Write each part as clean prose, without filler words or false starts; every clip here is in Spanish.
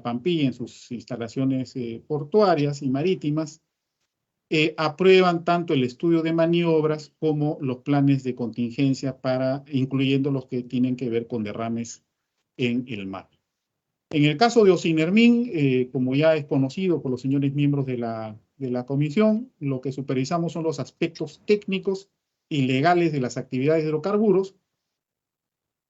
Pampilla en sus instalaciones portuarias y marítimas, aprueban tanto el estudio de maniobras como los planes de contingencia, incluyendo los que tienen que ver con derrames en el mar. En el caso de Ocinermin, como ya es conocido por los señores miembros de la comisión, lo que supervisamos son los aspectos técnicos y legales de las actividades de hidrocarburos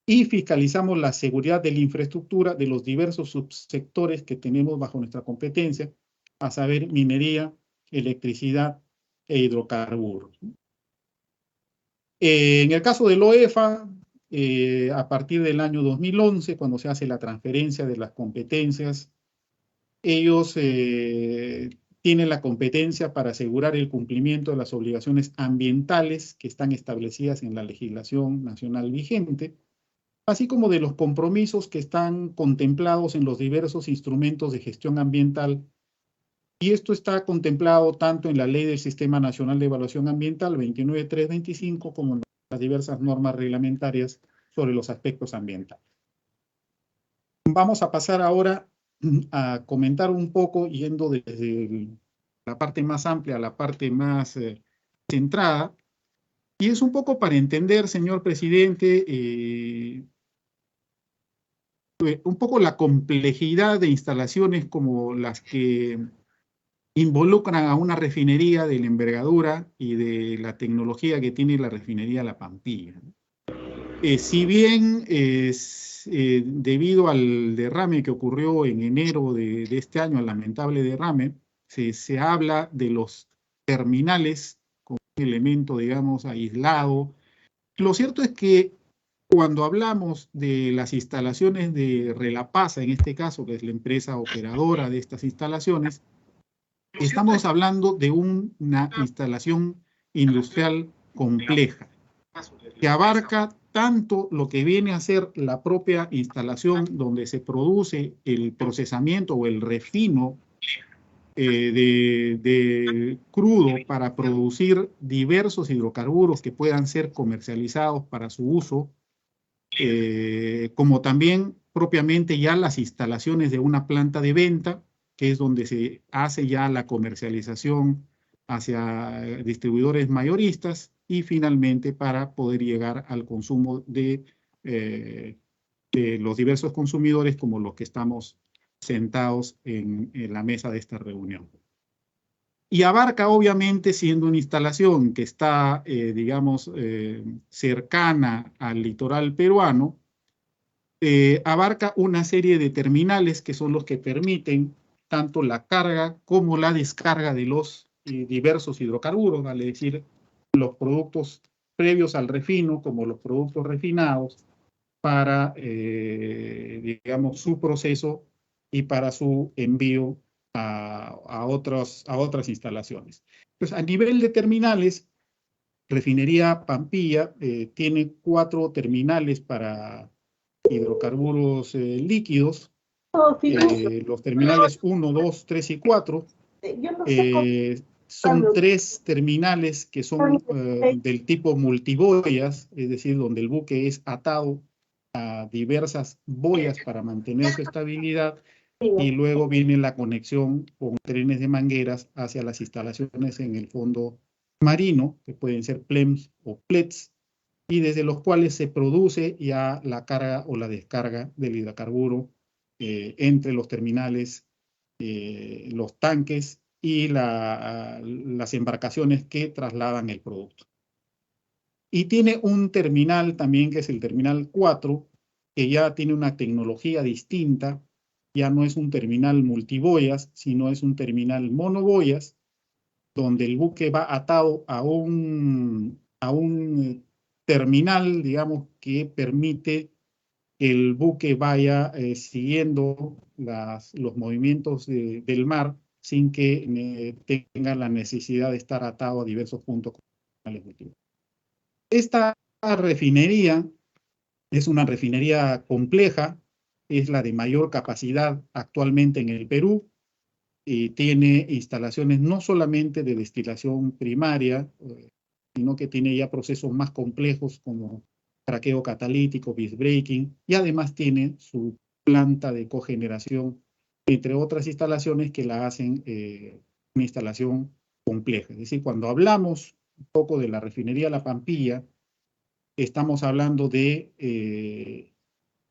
y fiscalizamos la seguridad de la infraestructura de los diversos subsectores que tenemos bajo nuestra competencia, a saber, minería, electricidad e hidrocarburos. En el caso del OEFA, a partir del año 2011, cuando se hace la transferencia de las competencias, ellos tienen la competencia para asegurar el cumplimiento de las obligaciones ambientales que están establecidas en la legislación nacional vigente, así como de los compromisos que están contemplados en los diversos instrumentos de gestión ambiental. Y esto está contemplado tanto en la Ley del Sistema Nacional de Evaluación Ambiental 29325 como en las diversas normas reglamentarias sobre los aspectos ambientales. Vamos a pasar ahora a comentar un poco, yendo desde la parte más amplia a la parte más centrada, y es un poco para entender, señor presidente, un poco la complejidad de instalaciones como las que involucran a una refinería de la envergadura y de la tecnología que tiene la refinería La Pampilla. Si bien debido al derrame que ocurrió en enero de este año, al lamentable derrame, se habla de los terminales como un elemento, digamos, aislado. Lo cierto es que cuando hablamos de las instalaciones de Relapasa, en este caso, que es la empresa operadora de estas instalaciones, estamos hablando de una instalación industrial compleja, que abarca tanto lo que viene a ser la propia instalación donde se produce el procesamiento o el refino de crudo para producir diversos hidrocarburos que puedan ser comercializados para su uso, como también propiamente ya las instalaciones de una planta de venta, que es donde se hace ya la comercialización hacia distribuidores mayoristas y finalmente para poder llegar al consumo de los diversos consumidores como los que estamos sentados en la mesa de esta reunión. Y abarca, obviamente, siendo una instalación que está, digamos, cercana al litoral peruano, abarca una serie de terminales que son los que permiten tanto la carga como la descarga de los diversos hidrocarburos, vale decir, los productos previos al refino como los productos refinados para, digamos, su proceso y para su envío a otras instalaciones. Pues a nivel de terminales, Refinería Pampilla tiene 4 terminales para hidrocarburos líquidos. Los terminales 1, 2, 3 y 4 son 3 terminales que son del tipo multiboyas, es decir, donde el buque es atado a diversas boyas para mantener su estabilidad, y luego viene la conexión con trenes de mangueras hacia las instalaciones en el fondo marino, que pueden ser PLEMS o PLETS, y desde los cuales se produce ya la carga o la descarga del hidrocarburo entre los terminales, los tanques y las embarcaciones que trasladan el producto. Y tiene un terminal también, que es el terminal 4, que ya tiene una tecnología distinta, ya no es un terminal multiboyas, sino es un terminal monoboyas, donde el buque va atado a un terminal, digamos, que permite que el buque vaya siguiendo los movimientos del mar sin que tenga la necesidad de estar atado a diversos puntos. Esta refinería es una refinería compleja, es la de mayor capacidad actualmente en el Perú, y tiene instalaciones no solamente de destilación primaria, sino que tiene ya procesos más complejos como craqueo catalítico, visbreaking, y además tiene su planta de cogeneración entre otras instalaciones que la hacen una instalación compleja. Es decir, cuando hablamos un poco de la refinería La Pampilla, estamos hablando de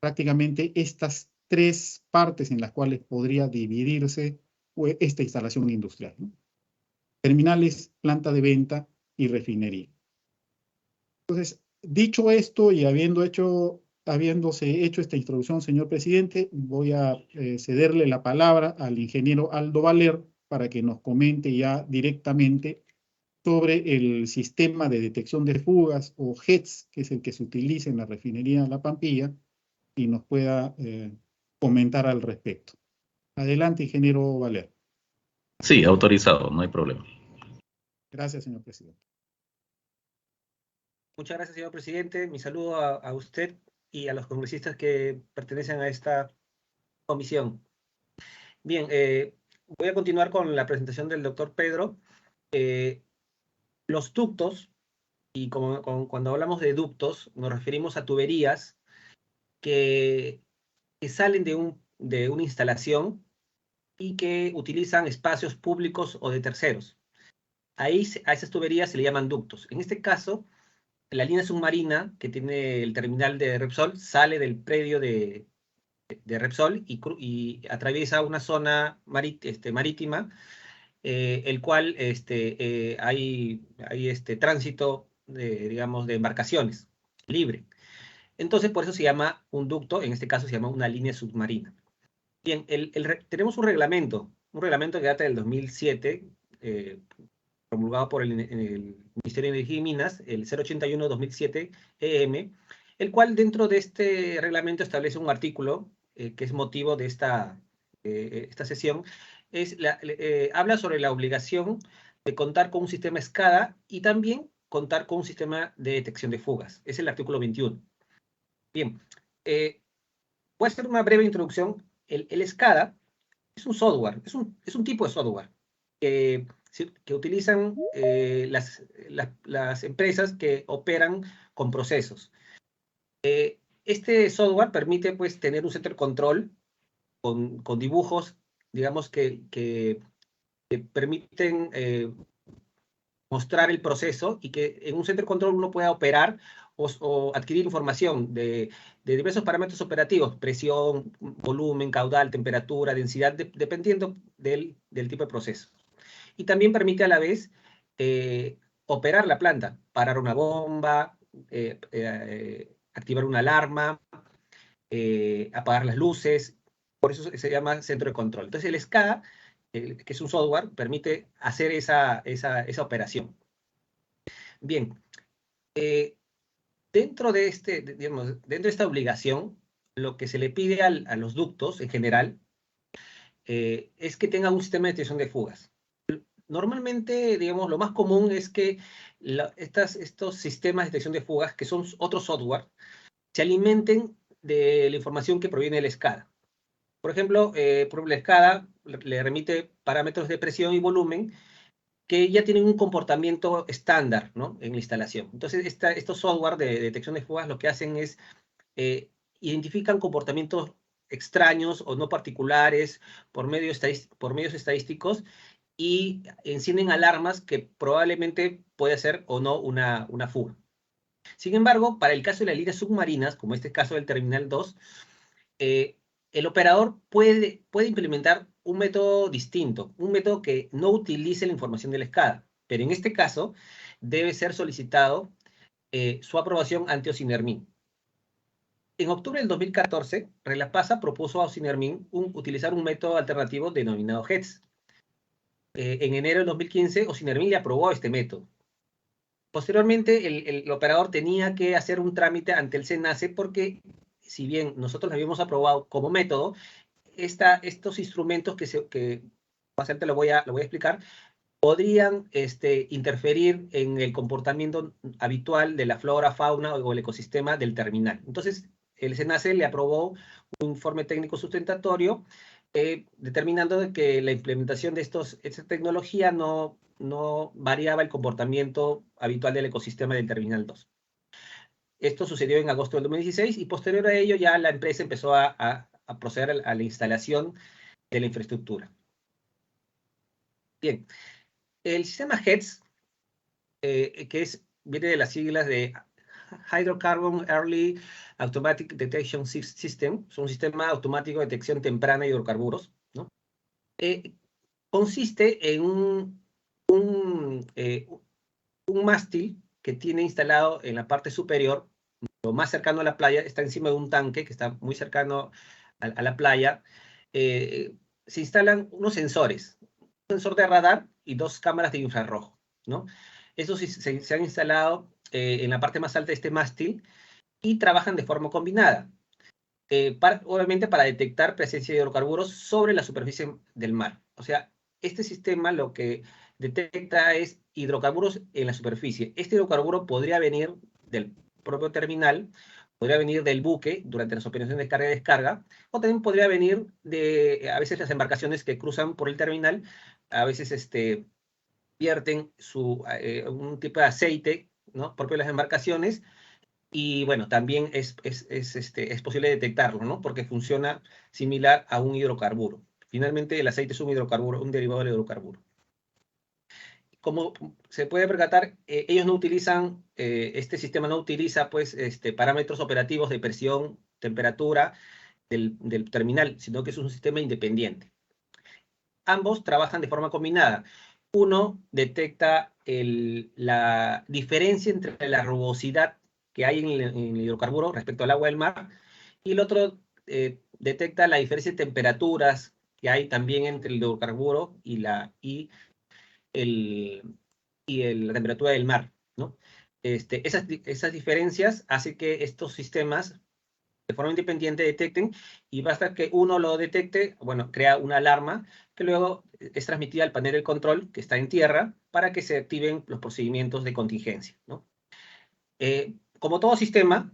prácticamente estas tres partes en las cuales podría dividirse esta instalación industrial, ¿no? Terminales, planta de venta y refinería. Entonces, dicho esto y habiéndose hecho esta introducción, señor presidente, voy a cederle la palabra al ingeniero Aldo Valer para que nos comente ya directamente sobre el sistema de detección de fugas o HETS, que es el que se utiliza en la refinería La Pampilla, y nos pueda comentar al respecto. Adelante, ingeniero Valer. Sí, autorizado, no hay problema. Gracias, señor presidente. Muchas gracias, señor presidente. Mi saludo a usted y a los congresistas que pertenecen a esta comisión. Bien, voy a continuar con la presentación del doctor Pedro. Los ductos, y cuando hablamos de ductos, nos referimos a tuberías que salen de una instalación y que utilizan espacios públicos o de terceros. Ahí a esas tuberías se le llaman ductos. En este caso, la línea submarina que tiene el terminal de Repsol sale del predio de Repsol y atraviesa una zona marítima, el cual hay tránsito digamos, de embarcaciones libre. Entonces, por eso se llama un ducto, en este caso se llama una línea submarina. Bien, tenemos un reglamento que data del 2007, promulgado por el Ministerio de Energía y Minas, el 081-2007 EM, el cual dentro de este reglamento establece un artículo que es motivo de esta sesión, habla sobre la obligación de contar con un sistema SCADA y también contar con un sistema de detección de fugas. Es el artículo 21. Bien, voy a hacer una breve introducción. El SCADA es un software, es un tipo de software que utilizan las empresas que operan con procesos. Este software permite pues, tener un center control con dibujos, digamos, que permiten mostrar el proceso y que en un center control uno pueda operar o adquirir información de diversos parámetros operativos, presión, volumen, caudal, temperatura, densidad, dependiendo del tipo de proceso. Y también permite a la vez operar la planta, parar una bomba, activar una alarma, apagar las luces. Por eso se llama centro de control. Entonces el SCADA, que es un software, permite hacer esa operación. Bien, dentro de esta obligación, lo que se le pide a los ductos en general es que tengan un sistema de detección de fugas. Normalmente, digamos, lo más común es que estos sistemas de detección de fugas, que son otro software, se alimenten de la información que proviene del SCADA. Por ejemplo, el SCADA le remite parámetros de presión y volumen que ya tienen un comportamiento estándar, ¿no?, en la instalación. Entonces, estos software de detección de fugas lo que hacen es identifican comportamientos extraños o no particulares por medios estadísticos y encienden alarmas que probablemente puede ser o no una fuga. Sin embargo, para el caso de las líneas submarinas, como este caso del Terminal 2, el operador puede implementar un método distinto, un método que no utilice la información del SCADA, pero en este caso debe ser solicitado su aprobación ante Ocinermin. En octubre del 2014, Relapasa propuso a Ocinermin utilizar un método alternativo denominado HETS. En enero del 2015, Ocinermin le aprobó este método. Posteriormente, el operador tenía que hacer un trámite ante el SENACE porque, si bien nosotros lo habíamos aprobado como método, estos instrumentos que más adelante lo voy a explicar, podrían interferir en el comportamiento habitual de la flora, fauna o el ecosistema del terminal. Entonces, el SENACE le aprobó un informe técnico sustentatorio determinando que la implementación de esta tecnología no variaba el comportamiento habitual del ecosistema del Terminal 2. Esto sucedió en agosto del 2016 y posterior a ello ya la empresa empezó a proceder a la instalación de la infraestructura. Bien, el sistema HEDS, viene de las siglas de Hydrocarbon Early Automatic Detection System, es un sistema automático de detección temprana de hidrocarburos, ¿no? Consiste en un mástil que tiene instalado en la parte superior, lo más cercano a la playa, está encima de un tanque que está muy cercano a la playa. Se instalan unos sensores, un sensor de radar y 2 cámaras de infrarrojo, ¿no? Esos se han instalado en la parte más alta de este mástil y trabajan de forma combinada, obviamente para detectar presencia de hidrocarburos sobre la superficie del mar. O sea, este sistema lo que detecta es hidrocarburos en la superficie. Este hidrocarburo podría venir del propio terminal, podría venir del buque durante las operaciones de carga y descarga, o también podría venir a veces las embarcaciones que cruzan por el terminal, a veces vierten un tipo de aceite, ¿no?, propio de las embarcaciones, y bueno, también es posible detectarlo, ¿no?, porque funciona similar a un hidrocarburo. Finalmente, el aceite es un hidrocarburo, un derivado del hidrocarburo. Como se puede percatar, ellos no utilizan, este sistema no utiliza, pues, parámetros operativos de presión, temperatura del terminal, sino que es un sistema independiente. Ambos trabajan de forma combinada. Uno detecta la diferencia entre la rugosidad que hay en el hidrocarburo respecto al agua del mar, y el otro detecta la diferencia de temperaturas que hay también entre el hidrocarburo y la temperatura del mar, ¿no? Esas diferencias hacen que estos sistemas de forma independiente detecten, y basta que uno lo detecte, bueno, crea una alarma que luego es transmitida al panel de control que está en tierra para que se activen los procedimientos de contingencia, ¿no? Como todo sistema,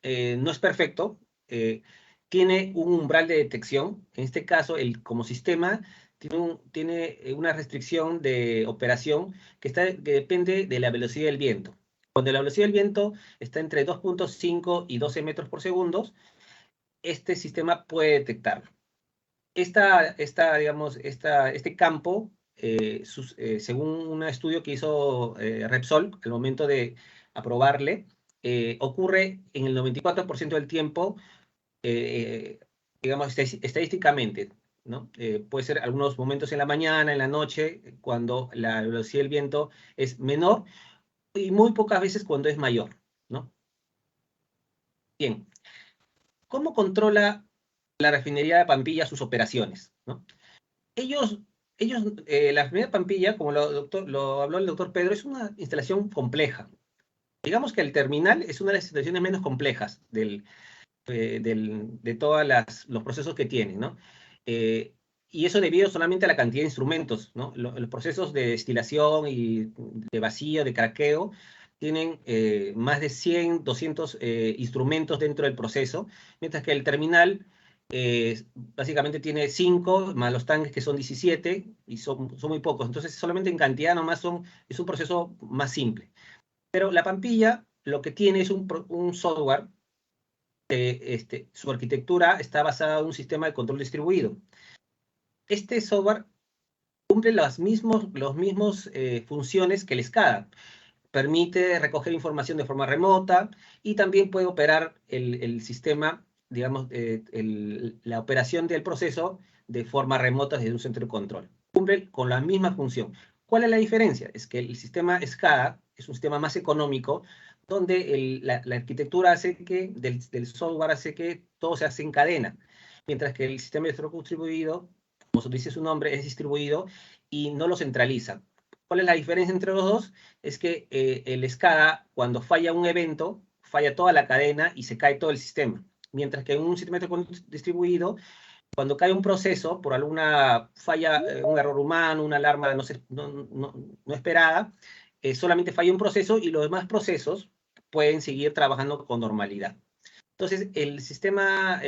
no es perfecto, tiene un umbral de detección. En este caso, como sistema tiene una restricción de operación que depende de la velocidad del viento. Cuando la velocidad del viento está entre 2.5 y 12 metros por segundo, este sistema puede detectarlo. Este campo, según un estudio que hizo Repsol al momento de aprobarle, ocurre en el 94% del tiempo, digamos, estadísticamente, ¿no? Puede ser algunos momentos en la mañana, en la noche, cuando la velocidad del viento es menor, y muy pocas veces cuando es mayor, ¿no? Bien, ¿cómo controla la refinería de Pampilla sus operaciones, ¿no? La refinería de Pampilla, como lo habló el doctor Pedro, es una instalación compleja. Digamos que el terminal es una de las instalaciones menos complejas de todos los procesos que tiene, ¿no? Y eso debido solamente a la cantidad de instrumentos, ¿no? Los procesos de destilación y de vacío, de craqueo, tienen más de 100, 200 instrumentos dentro del proceso, mientras que el terminal básicamente tiene 5, más los tanques que son 17, y son muy pocos. Entonces, solamente en cantidad nomás es un proceso más simple. Pero la Pampilla lo que tiene es un software. Su arquitectura está basada en un sistema de control distribuido. Este software cumple las mismas funciones que el SCADA. Permite recoger información de forma remota y también puede operar el sistema, digamos, la operación del proceso de forma remota desde un centro de control. Cumple con la misma función. ¿Cuál es la diferencia? Es que el sistema SCADA es un sistema más económico, donde la arquitectura del software hace que todo se hace en cadena, mientras que el sistema electrónico distribuido, como dice su nombre, es distribuido y no lo centraliza. ¿Cuál es la diferencia entre los dos? Es que el SCADA, cuando falla un evento, falla toda la cadena y se cae todo el sistema. Mientras que en un sistema distribuido, cuando cae un proceso por alguna falla, un error humano, una alarma no esperada, solamente falla un proceso y los demás procesos pueden seguir trabajando con normalidad. Entonces, el sistema,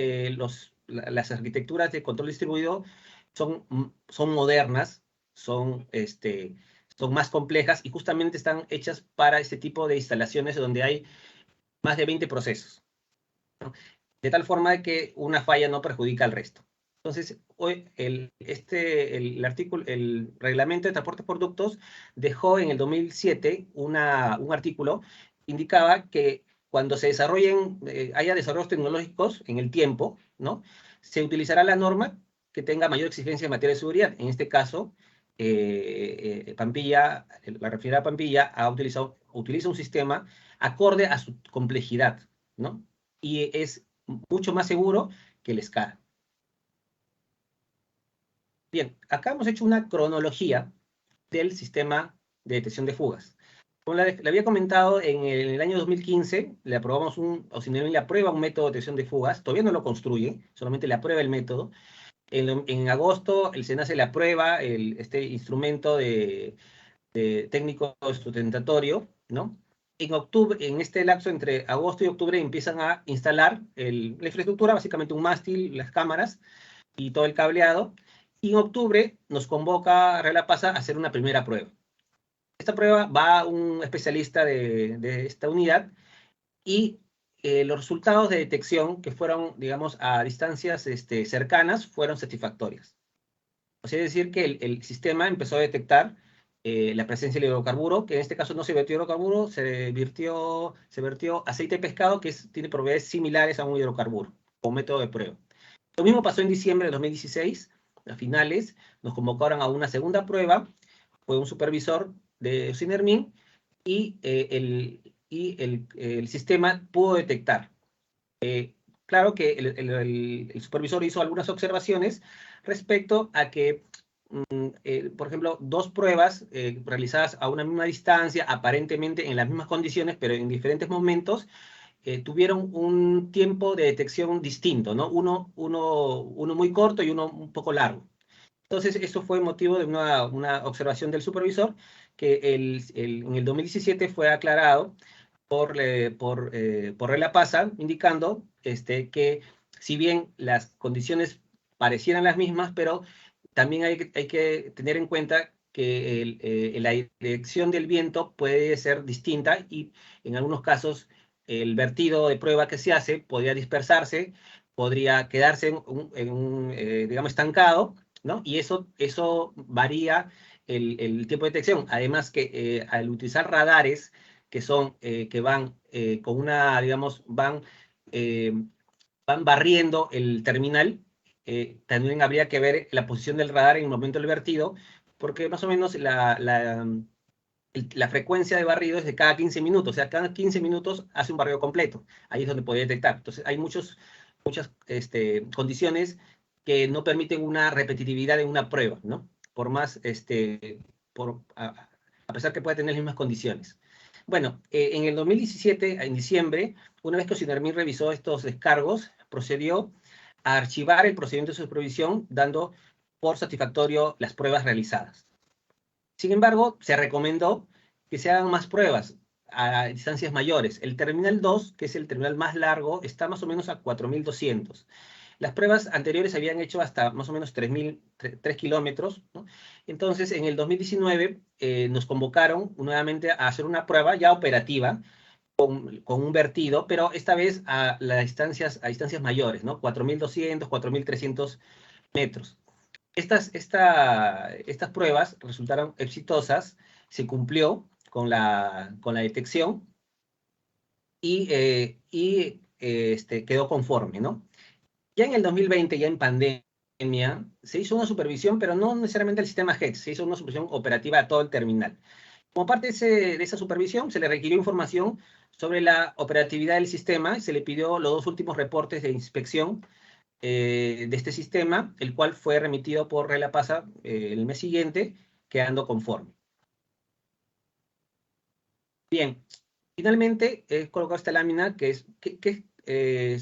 las arquitecturas de control distribuido son modernas, son más complejas y justamente están hechas para este tipo de instalaciones donde hay más de 20 procesos, ¿no? De tal forma que una falla no perjudica al resto. Entonces, hoy el reglamento de transporte por ductos dejó en el 2007 un artículo que indicaba que cuando se desarrollen, haya desarrollos tecnológicos en el tiempo, ¿no? Se utilizará la norma que tenga mayor exigencia en materia de seguridad. En este caso, Pampilla, la refinería Pampilla utiliza un sistema acorde a su complejidad, ¿no? Y es mucho más seguro que el SCADA. Bien, acá hemos hecho una cronología del sistema de detección de fugas. Como le había comentado, en el año 2015 le aprobamos Ocinermin le aprueba un método de detección de fugas, todavía no lo construye, solamente le aprueba el método. En agosto el SENACE le aprueba este instrumento de técnico sustentatorio, ¿no? En octubre, en este lapso entre agosto y octubre empiezan a instalar la infraestructura, básicamente un mástil, las cámaras y todo el cableado. Y en octubre nos convoca Relapasa a hacer una primera prueba. Esta prueba va un especialista de esta unidad y los resultados de detección que fueron, digamos, a distancias cercanas fueron satisfactorias. O sea, es decir, que el sistema empezó a detectar la presencia de hidrocarburo, que en este caso no se vertió hidrocarburo, se vertió aceite de pescado, que tiene propiedades similares a un hidrocarburo, como método de prueba. Lo mismo pasó en diciembre de 2016, a finales, nos convocaron a una segunda prueba, fue un supervisor de Ocinermin, y el sistema pudo detectar. Claro que el supervisor hizo algunas observaciones respecto a que, por ejemplo, dos pruebas realizadas a una misma distancia, aparentemente en las mismas condiciones, pero en diferentes momentos, tuvieron un tiempo de detección distinto, ¿no? Uno muy corto y uno un poco largo. Entonces, eso fue motivo de una observación del supervisor que en el 2017 fue aclarado por Relapasa, indicando que si bien las condiciones parecieran las mismas, pero también hay que tener en cuenta que la dirección del viento puede ser distinta y en algunos casos el vertido de prueba que se hace podría dispersarse, podría quedarse digamos, estancado, ¿no? Y eso varía el tiempo de detección. Además que al utilizar radares que van con digamos, van barriendo el terminal, también habría que ver la posición del radar en el momento del vertido, porque más o menos la frecuencia de barrido es de cada 15 minutos, o sea, cada 15 minutos hace un barrido completo. Ahí es donde podría detectar. Entonces, hay muchas condiciones que no permiten una repetitividad en una prueba, ¿no? Por más, a pesar que pueda tener las mismas condiciones. Bueno, en el 2017, en diciembre, una vez que Ocinermin revisó estos descargos, procedió a archivar el procedimiento de supervisión, dando por satisfactorio las pruebas realizadas. Sin embargo, se recomendó que se hagan más pruebas a distancias mayores. El terminal 2, que es el terminal más largo, está más o menos a 4.200. Las pruebas anteriores se habían hecho hasta más o menos 3 kilómetros, ¿no? Entonces, en el 2019 nos convocaron nuevamente a hacer una prueba ya operativa con un vertido, pero esta vez a distancias mayores, ¿no? 4.200, 4.300 metros. Estas pruebas resultaron exitosas, se cumplió con la detección y quedó conforme, ¿no? Ya en el 2020, ya en pandemia, se hizo una supervisión, pero no necesariamente el sistema HETS, se hizo una supervisión operativa a todo el terminal. Como parte de esa supervisión, se le requirió información sobre la operatividad del sistema y se le pidió los 2 últimos reportes de inspección de este sistema, el cual fue remitido por Relapasa el mes siguiente, quedando conforme. Bien, finalmente he colocado esta lámina que es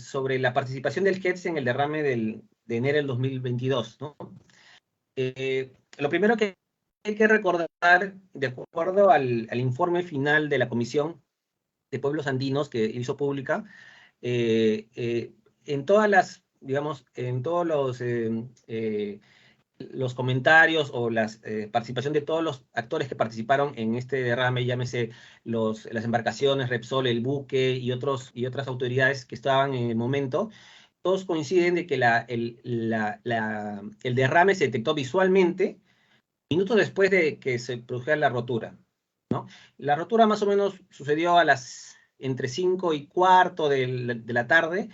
sobre la participación del HETS en el derrame de enero del 2022, ¿no? Lo primero que hay que recordar, de acuerdo al informe final de la Comisión de Pueblos Andinos que hizo pública, en todas las, digamos, en todos los comentarios o la participación de todos los actores que participaron en este derrame, llámese las embarcaciones, Repsol, el buque y otras autoridades que estaban en el momento, todos coinciden de que el derrame se detectó visualmente minutos después de que se produjera la rotura, ¿no? La rotura más o menos sucedió entre 5:15 de la tarde,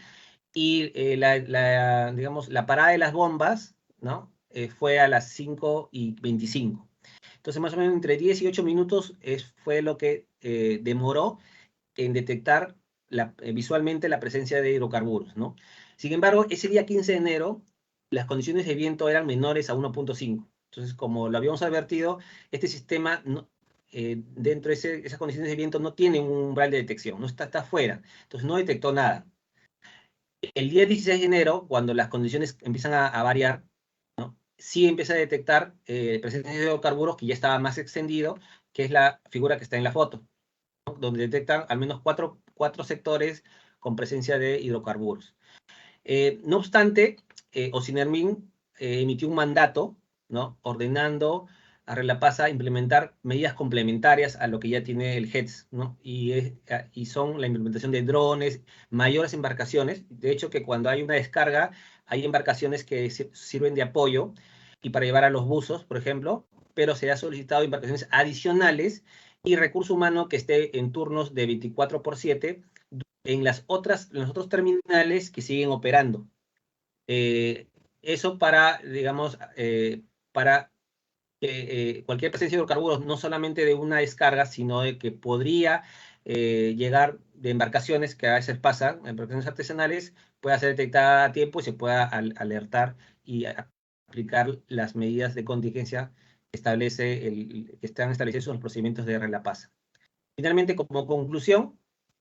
y digamos, la parada de las bombas, ¿no? Fue a las 5:25. Entonces, más o menos entre 10 y 8 minutos fue lo que demoró en detectar visualmente la presencia de hidrocarburos, ¿no? Sin embargo, ese día 15 de enero, las condiciones de viento eran menores a 1.5. Entonces, como lo habíamos advertido, este sistema dentro de esas condiciones de viento no tiene un umbral de detección, no está afuera, entonces no detectó nada. El día 16 de enero, cuando las condiciones empiezan a variar, ¿no? Sí empieza a detectar presencia de hidrocarburos que ya estaba más extendido, que es la figura que está en la foto, ¿no? Donde detectan al menos cuatro sectores con presencia de hidrocarburos. No obstante, Ocinermin emitió un mandato, ¿no? Ordenando a Relapasa implementar medidas complementarias a lo que ya tiene el HETS, ¿no? Y son la implementación de drones, mayores embarcaciones. De hecho, que cuando hay una descarga, hay embarcaciones que sirven de apoyo y para llevar a los buzos, por ejemplo, pero se ha solicitado embarcaciones adicionales y recurso humano que esté en turnos de 24/7 en los otros terminales que siguen operando. Eso para, digamos, para que cualquier presencia de hidrocarburos, no solamente de una descarga, sino de que podría llegar de embarcaciones, que a veces pasan, embarcaciones artesanales, pueda ser detectada a tiempo y se pueda alertar y aplicar las medidas de contingencia que están establecidos en los procedimientos de Relapasa. Finalmente, como conclusión,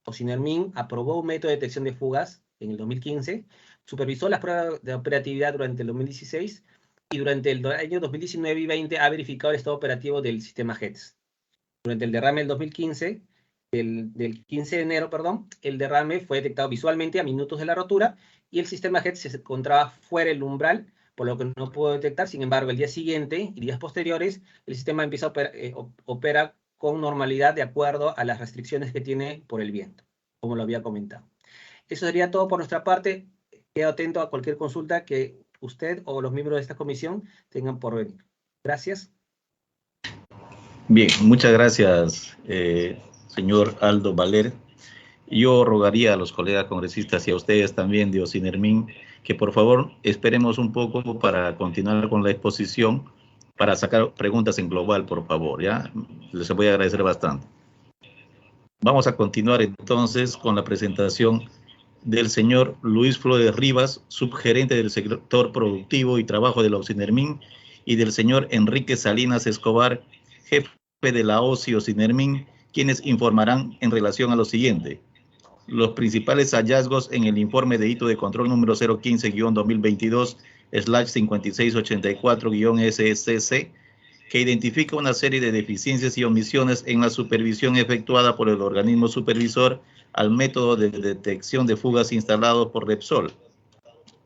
Ocinermin aprobó un método de detección de fugas en el 2015, supervisó las pruebas de operatividad durante el 2016 y durante el año 2019 y 20 ha verificado el estado operativo del sistema HETS. Durante el derrame del 2015, del 15 de enero, perdón, el derrame fue detectado visualmente a minutos de la rotura y el sistema HETS se encontraba fuera del umbral, por lo que no pudo detectar. Sin embargo, el día siguiente y días posteriores, el sistema empieza a opera con normalidad de acuerdo a las restricciones que tiene por el viento, como lo había comentado. Eso sería todo por nuestra parte. Quedo atento a cualquier consulta que usted o los miembros de esta comisión tengan por venir. Gracias. Bien, muchas gracias, señor Aldo Valer. Yo rogaría a los colegas congresistas y a ustedes también de Ocinermin que por favor esperemos un poco para continuar con la exposición, para sacar preguntas en global, por favor, ¿ya? Les voy a agradecer bastante. Vamos a continuar entonces con la presentación del señor Luis Flores Rivas, subgerente del sector productivo y trabajo de la Ocinermin, y del señor Enrique Salinas Escobar, jefe de la OCI Ocinermin, quienes informarán en relación a lo siguiente: los principales hallazgos en el informe de hito de control número 015-2022/5684-SCC, que identifica una serie de deficiencias y omisiones en la supervisión efectuada por el organismo supervisor al método de detección de fugas instalado por Repsol,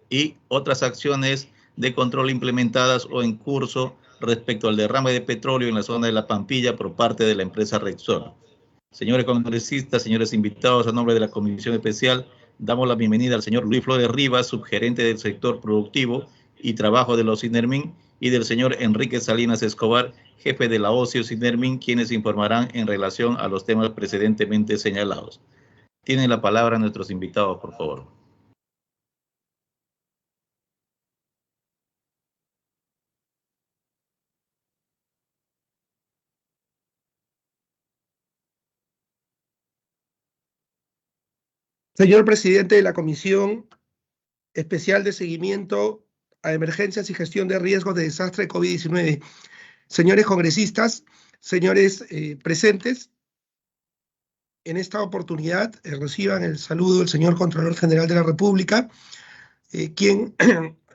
y otras acciones de control implementadas o en curso respecto al derrame de petróleo en la zona de La Pampilla por parte de la empresa Repsol. Señores congresistas, señores invitados, a nombre de la Comisión Especial, damos la bienvenida al señor Luis Flores Rivas, subgerente del sector productivo y trabajo de la Ocinermin, y del señor Enrique Salinas Escobar, jefe de la OCI Ocinermin, quienes informarán en relación a los temas precedentemente señalados. Tienen la palabra nuestros invitados, por favor. Señor presidente de la Comisión Especial de Seguimiento a Emergencias y Gestión de Riesgos de Desastre de COVID-19, señores congresistas, señores presentes, en esta oportunidad reciban el saludo del señor Contralor General de la República, quien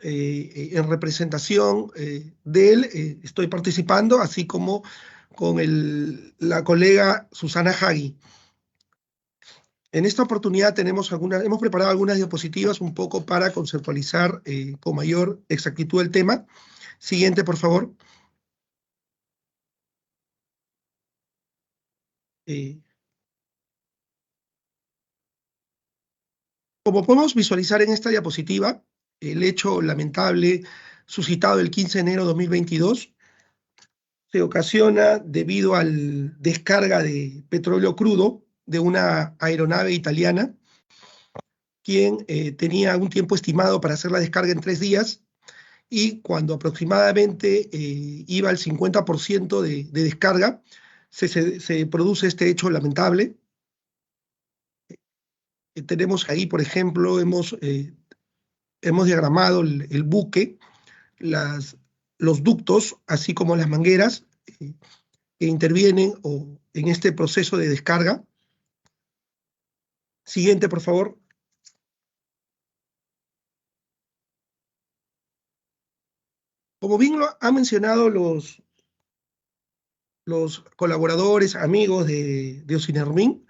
en representación de él estoy participando, así como con la colega Susana Hagi. En esta oportunidad hemos preparado algunas diapositivas un poco para conceptualizar con mayor exactitud el tema. Siguiente, por favor. Como podemos visualizar en esta diapositiva, el hecho lamentable suscitado el 15 de enero de 2022 se ocasiona debido al descarga de petróleo crudo de una aeronave italiana, quien tenía un tiempo estimado para hacer la descarga en 3 días, y cuando aproximadamente iba al 50% de descarga, se produce este hecho lamentable. Tenemos ahí, por ejemplo, hemos diagramado el buque, los ductos, así como las mangueras que intervienen en este proceso de descarga. Siguiente, por favor. Como bien lo han mencionado los colaboradores, amigos de Ocinermin,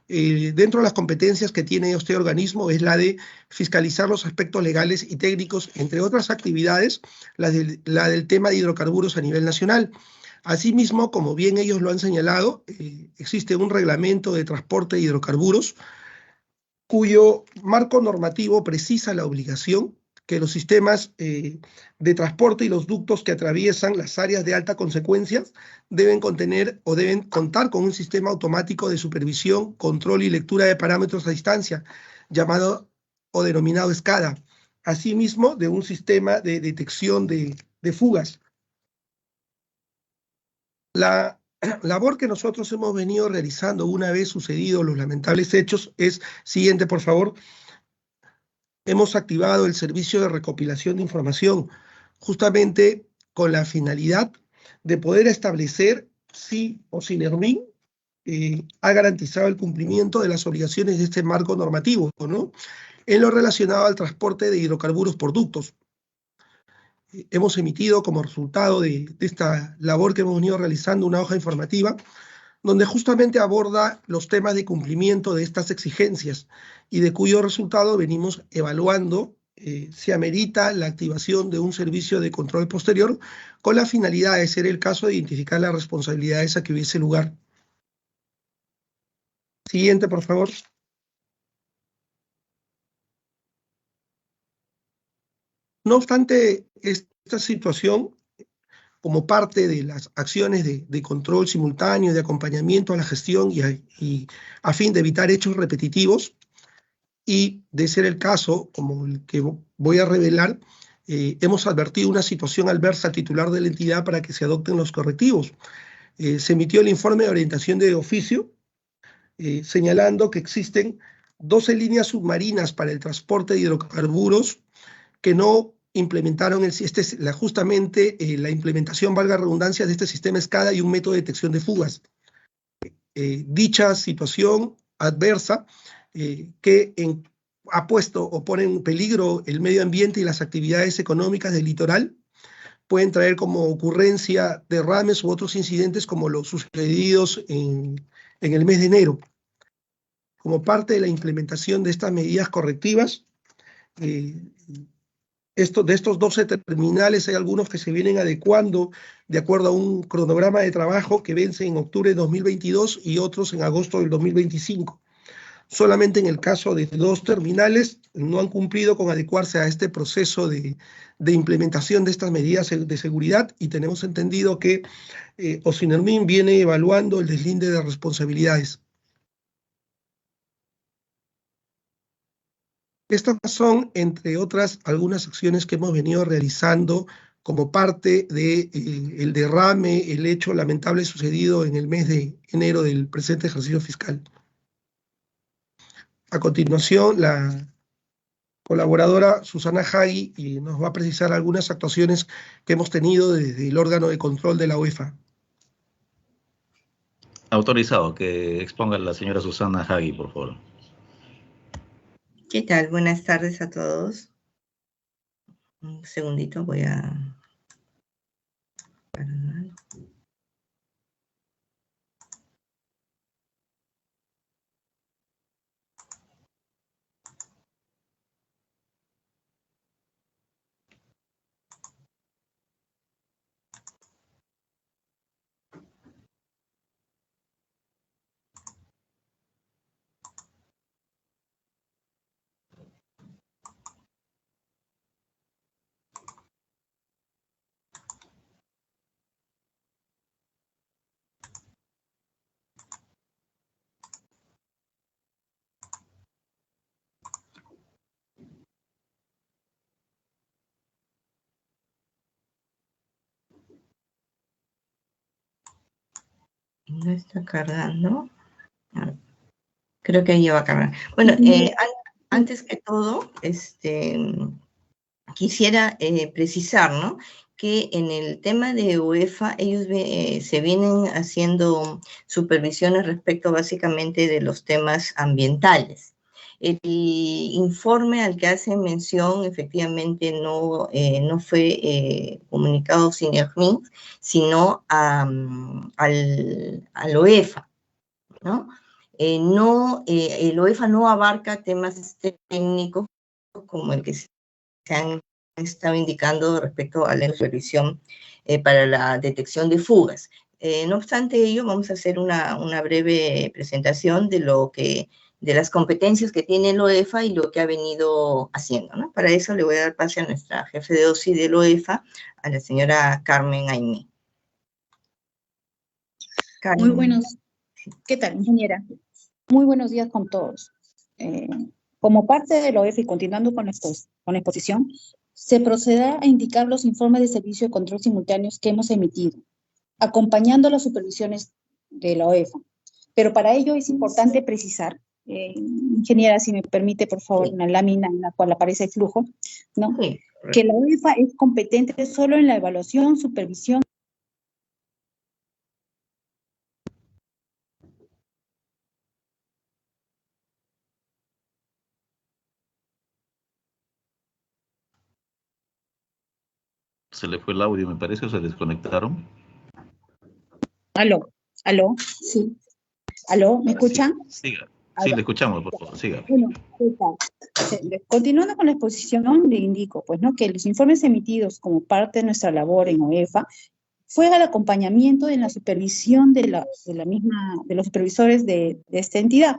dentro de las competencias que tiene este organismo es la de fiscalizar los aspectos legales y técnicos, entre otras actividades, la del tema de hidrocarburos a nivel nacional. Asimismo, como bien ellos lo han señalado, existe un reglamento de transporte de hidrocarburos cuyo marco normativo precisa la obligación que los sistemas de transporte y los ductos que atraviesan las áreas de alta consecuencia deben contener o deben contar con un sistema automático de supervisión, control y lectura de parámetros a distancia, llamado o denominado SCADA, asimismo de un sistema de detección de fugas. La labor que nosotros hemos venido realizando una vez sucedidos los lamentables hechos es, siguiente por favor, hemos activado el servicio de recopilación de información justamente con la finalidad de poder establecer si Ocinermin ha garantizado el cumplimiento de las obligaciones de este marco normativo, ¿no?, en lo relacionado al transporte de hidrocarburos por ductos. Hemos emitido como resultado de esta labor que hemos venido realizando una hoja informativa donde justamente aborda los temas de cumplimiento de estas exigencias y de cuyo resultado venimos evaluando si amerita la activación de un servicio de control posterior con la finalidad de ser el caso de identificar las responsabilidades a que hubiese lugar. Siguiente, por favor. No obstante, esta situación, como parte de las acciones de control simultáneo, de acompañamiento a la gestión y a fin de evitar hechos repetitivos, y de ser el caso, como el que voy a revelar, hemos advertido una situación adversa al titular de la entidad para que se adopten los correctivos. Se emitió el informe de orientación de oficio, señalando que existen 12 líneas submarinas para el transporte de hidrocarburos que no implementaron justamente la implementación, valga redundancia, de este sistema SCADA y un método de detección de fugas. Dicha situación adversa que ha puesto o pone en peligro el medio ambiente y las actividades económicas del litoral, pueden traer como ocurrencia derrames u otros incidentes como los sucedidos en el mes de enero. Como parte de la implementación de estas medidas correctivas, de estos 12 terminales hay algunos que se vienen adecuando de acuerdo a un cronograma de trabajo que vence en octubre de 2022 y otros en agosto del 2025. Solamente en el caso de 2 terminales no han cumplido con adecuarse a este proceso de implementación de estas medidas de seguridad, y tenemos entendido que Ocinermin viene evaluando el deslinde de responsabilidades. Estas son, entre otras, algunas acciones que hemos venido realizando como parte del derrame, el hecho lamentable sucedido en el mes de enero del presente ejercicio fiscal. A continuación, la colaboradora Susana Hagi nos va a precisar algunas actuaciones que hemos tenido desde el órgano de control de la UEFA. Autorizado, que exponga la señora Susana Hagi, por favor. ¿Qué tal? Buenas tardes a todos. Un segundito, voy a... No está cargando. Creo que ahí va a cargar. Bueno, antes que todo, quisiera precisar, ¿no?, que en el tema de UEFA ellos se vienen haciendo supervisiones respecto básicamente de los temas ambientales. El informe al que hace mención efectivamente no fue comunicado sin el MIN, sino al UEFA, ¿no? El UEFA no abarca temas técnicos como el que se han estado indicando respecto a la supervisión para la detección de fugas. No obstante ello, vamos a hacer una breve presentación de las competencias que tiene el OEFA y lo que ha venido haciendo, ¿no? Para eso le voy a dar pase a nuestra jefe de OSI del OEFA, a la señora Carmen Aimé. Muy buenos, ¿qué tal, ingeniera? Muy buenos días con todos. Como parte del OEFA y continuando con la exposición, se procederá a indicar los informes de servicio de control simultáneos que hemos emitido, acompañando las supervisiones de la OEFA. Pero para ello es importante precisar, ingeniera, si me permite, por favor, una lámina en la cual aparece el flujo, ¿no? Sí. Que la OEFA es competente solo en la evaluación, supervisión. Se le fue el audio, me parece, o se desconectaron. ¿Aló? Sí. ¿Aló? ¿Me escuchan? Siga. Sí, le escuchamos, por favor, siga. Bueno, ¿qué tal? Continuando con la exposición, le indico, pues, ¿no?, que los informes emitidos como parte de nuestra labor en OEFA fue al acompañamiento de la supervisión de los supervisores de esta entidad.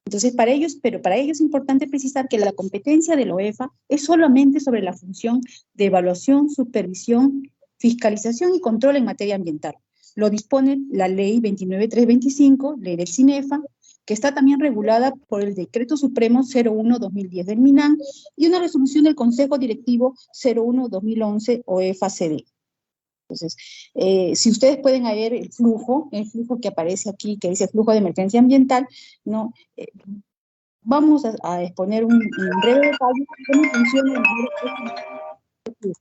Entonces, para ellos es importante precisar que la competencia de la OEFA es solamente sobre la función de evaluación, supervisión, fiscalización y control en materia ambiental. Lo dispone la Ley 29325, Ley del CINEFA, que está también regulada por el Decreto Supremo 01-2010 del MINAN y una resolución del Consejo Directivo 01-2011 OEFA-CD. Entonces, si ustedes pueden ver el flujo que aparece aquí, que dice flujo de emergencia ambiental, ¿no? Vamos a exponer un breve detalle de cómo funciona el flujo.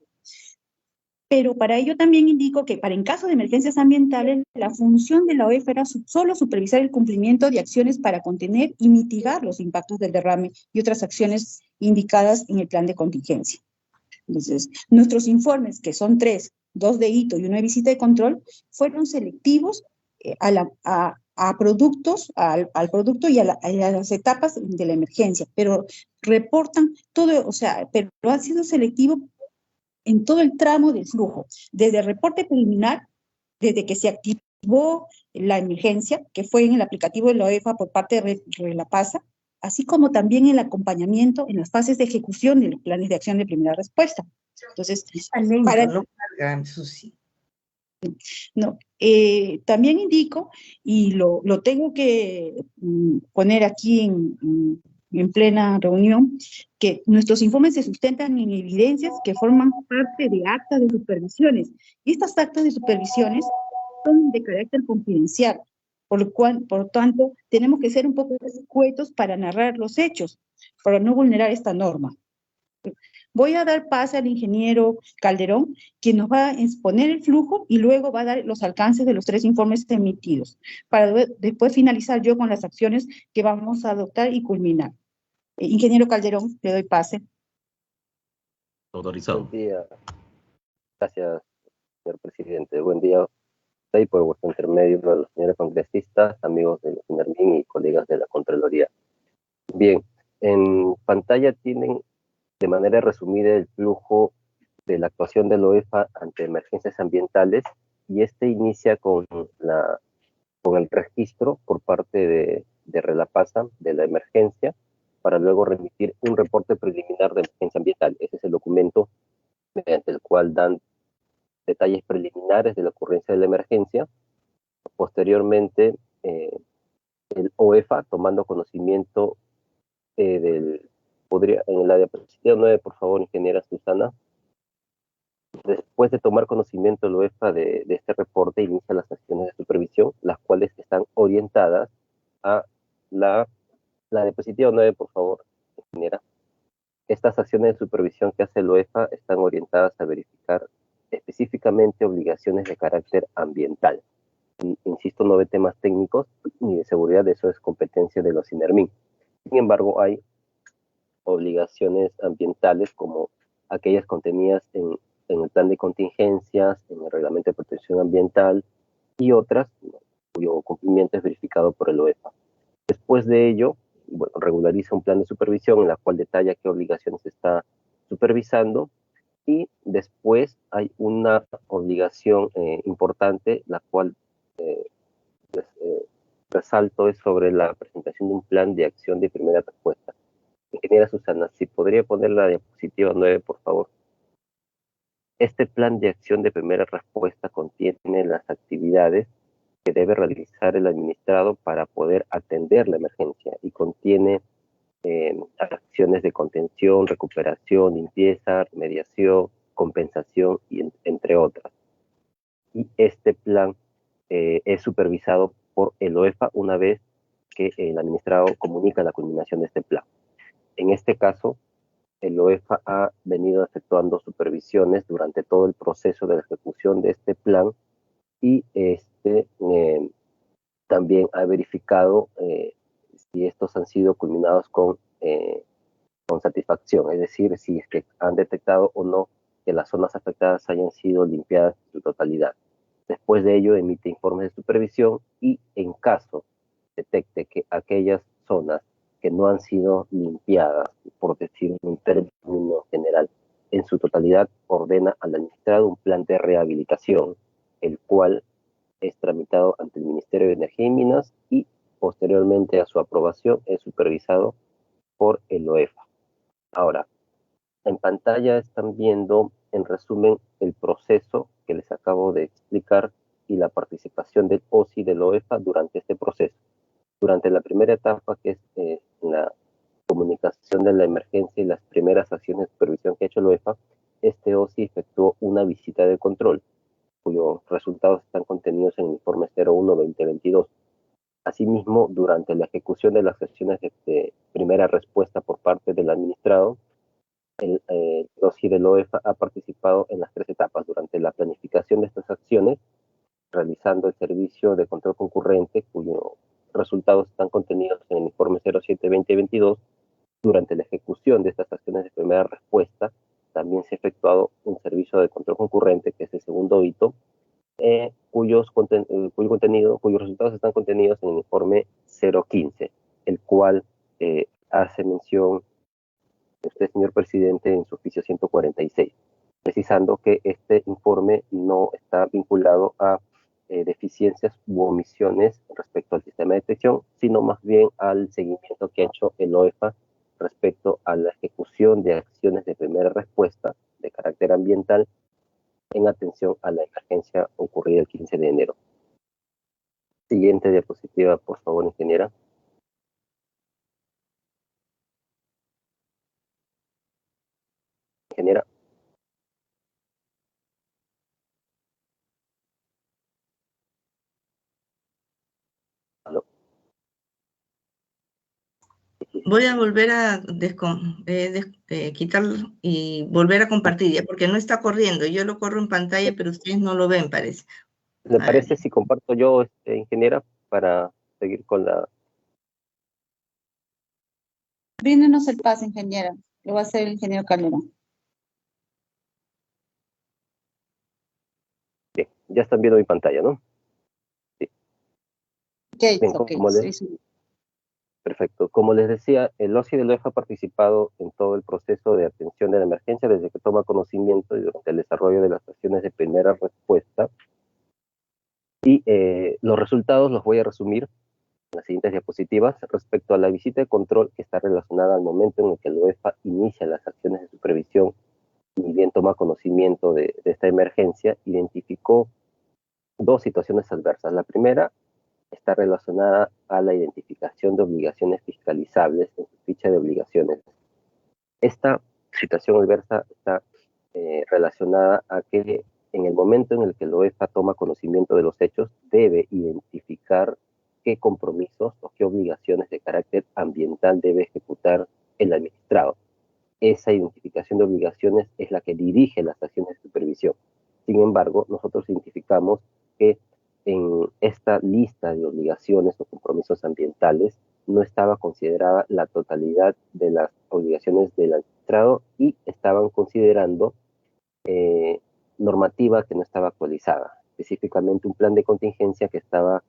Pero para ello también indico que en caso de emergencias ambientales, la función de la OEFA era solo supervisar el cumplimiento de acciones para contener y mitigar los impactos del derrame y otras acciones indicadas en el plan de contingencia. Entonces, nuestros informes, que son 3, 2 de hito y 1 de visita de control, fueron selectivos al producto y a las etapas de la emergencia, pero reportan todo, o sea, pero ha sido selectivo en todo el tramo del flujo, desde el reporte preliminar, desde que se activó la emergencia, que fue en el aplicativo de la OEFA por parte de Relapasa, así como también el acompañamiento en las fases de ejecución de los planes de acción de primera respuesta. Entonces, también indico, y lo tengo que poner aquí en plena reunión, que nuestros informes se sustentan en evidencias que forman parte de actas de supervisiones, y estas actas de supervisiones son de carácter confidencial, por lo tanto, tenemos que ser un poco escuetos para narrar los hechos, para no vulnerar esta norma. Voy a dar pase al ingeniero Calderón, quien nos va a exponer el flujo y luego va a dar los alcances de los 3 informes emitidos, para después finalizar yo con las acciones que vamos a adoptar y culminar. Ingeniero Calderón, le doy pase. Autorizado. Buen día. Gracias, señor presidente. Buen día. Estoy por vuestro intermedio a los señores congresistas, amigos del CINERMIN y colegas de la Contraloría. Bien, en pantalla tienen de manera resumida el flujo de la actuación del OEFA ante emergencias ambientales, y este inicia con el registro por parte de Relapasa de la emergencia, para luego remitir un reporte preliminar de emergencia ambiental. Ese es el documento mediante el cual dan detalles preliminares de la ocurrencia de la emergencia. Posteriormente, el OEFA, tomando conocimiento en la diapositiva 9, por favor, ingeniera Susana, Después de tomar conocimiento la UEFA de este reporte, inicia las acciones de supervisión, las cuales están orientadas a la diapositiva 9, por favor, ingeniera. Estas acciones de supervisión que hace la UEFA están orientadas a verificar específicamente obligaciones de carácter ambiental. Insisto, no de temas técnicos ni de seguridad, eso es competencia de los INERMIN. Sin embargo, hay obligaciones ambientales como aquellas contenidas en el plan de contingencias, en el reglamento de protección ambiental y otras cuyo cumplimiento es verificado por el UEFA. Después de ello, bueno, regulariza un plan de supervisión en la cual detalla qué obligaciones está supervisando, y después hay una obligación importante, la cual resalto, es sobre la presentación de un plan de acción de primera respuesta. Ingeniera Susana, si podría poner la diapositiva 9, por favor. Este plan de acción de primera respuesta contiene las actividades que debe realizar el administrado para poder atender la emergencia y contiene acciones de contención, recuperación, limpieza, remediación, compensación, y entre otras. Y este plan es supervisado por el UEFA una vez que el administrado comunica la culminación de este plan. En este caso, el UEFA ha venido efectuando supervisiones durante todo el proceso de la ejecución de este plan, y también ha verificado si estos han sido culminados con satisfacción, es decir, si es que han detectado o no que las zonas afectadas hayan sido limpiadas en su totalidad. Después de ello, emite informes de supervisión, y en caso detecte que aquellas zonas que no han sido limpiadas, por decir un término general, en su totalidad, ordena al administrado un plan de rehabilitación, el cual es tramitado ante el Ministerio de Energía y Minas, y posteriormente a su aprobación es supervisado por el UEFA. Ahora, en pantalla están viendo, en resumen, el proceso que les acabo de explicar y la participación del OSI de la UEFA durante este proceso. Durante la primera etapa, que es la comunicación de la emergencia y las primeras acciones de supervisión que ha hecho la UEFA, este OSI efectuó una visita de control, cuyos resultados están contenidos en el informe 01-2022. Asimismo, durante la ejecución de las acciones de primera respuesta por parte del administrado, el OSI de la UEFA ha participado en las 3 etapas. Durante la planificación de estas acciones, realizando el servicio de control concurrente, cuyos resultados están contenidos en el informe 07-2022. Durante la ejecución de estas acciones de primera respuesta, también se ha efectuado un servicio de control concurrente, que es el segundo hito, cuyos resultados están contenidos en el informe 015, el cual hace mención usted, señor presidente, en su oficio 146, precisando que este informe no está vinculado a deficiencias u omisiones respecto al sistema de detección, sino más bien al seguimiento que ha hecho el OEFA respecto a la ejecución de acciones de primera respuesta de carácter ambiental en atención a la emergencia ocurrida el 15 de enero. Siguiente diapositiva, por favor, ingeniera. Ingeniera. ¿Aló? Voy a volver a quitar y volver a compartir, ya, porque no está corriendo. Yo lo corro en pantalla, pero ustedes no lo ven, parece. ¿Le parece si comparto yo, ingeniera, para seguir con la... Bríndenos el pase, ingeniera. Lo va a hacer el ingeniero Calderón. Bien, ya están viendo mi pantalla, ¿no? Sí. Okay, bien, okay, perfecto. Como les decía, el OSI de la UEFA ha participado en todo el proceso de atención de la emergencia desde que toma conocimiento y durante el desarrollo de las acciones de primera respuesta. Y los resultados los voy a resumir en las siguientes diapositivas. Respecto a la visita de control, que está relacionada al momento en el que la UEFA inicia las acciones de supervisión y bien toma conocimiento de esta emergencia, identificó 2 situaciones adversas. La primera está relacionada a la identificación de obligaciones fiscalizables en su ficha de obligaciones. Esta situación adversa está relacionada a que en el momento en el que el OEFA toma conocimiento de los hechos, debe identificar qué compromisos o qué obligaciones de carácter ambiental debe ejecutar el administrado. Esa identificación de obligaciones es la que dirige las acciones de supervisión. Sin embargo, nosotros identificamos que en esta lista de obligaciones o compromisos ambientales no estaba considerada la totalidad de las obligaciones del administrado y estaban considerando normativa que no estaba actualizada, específicamente un plan de contingencia que estaba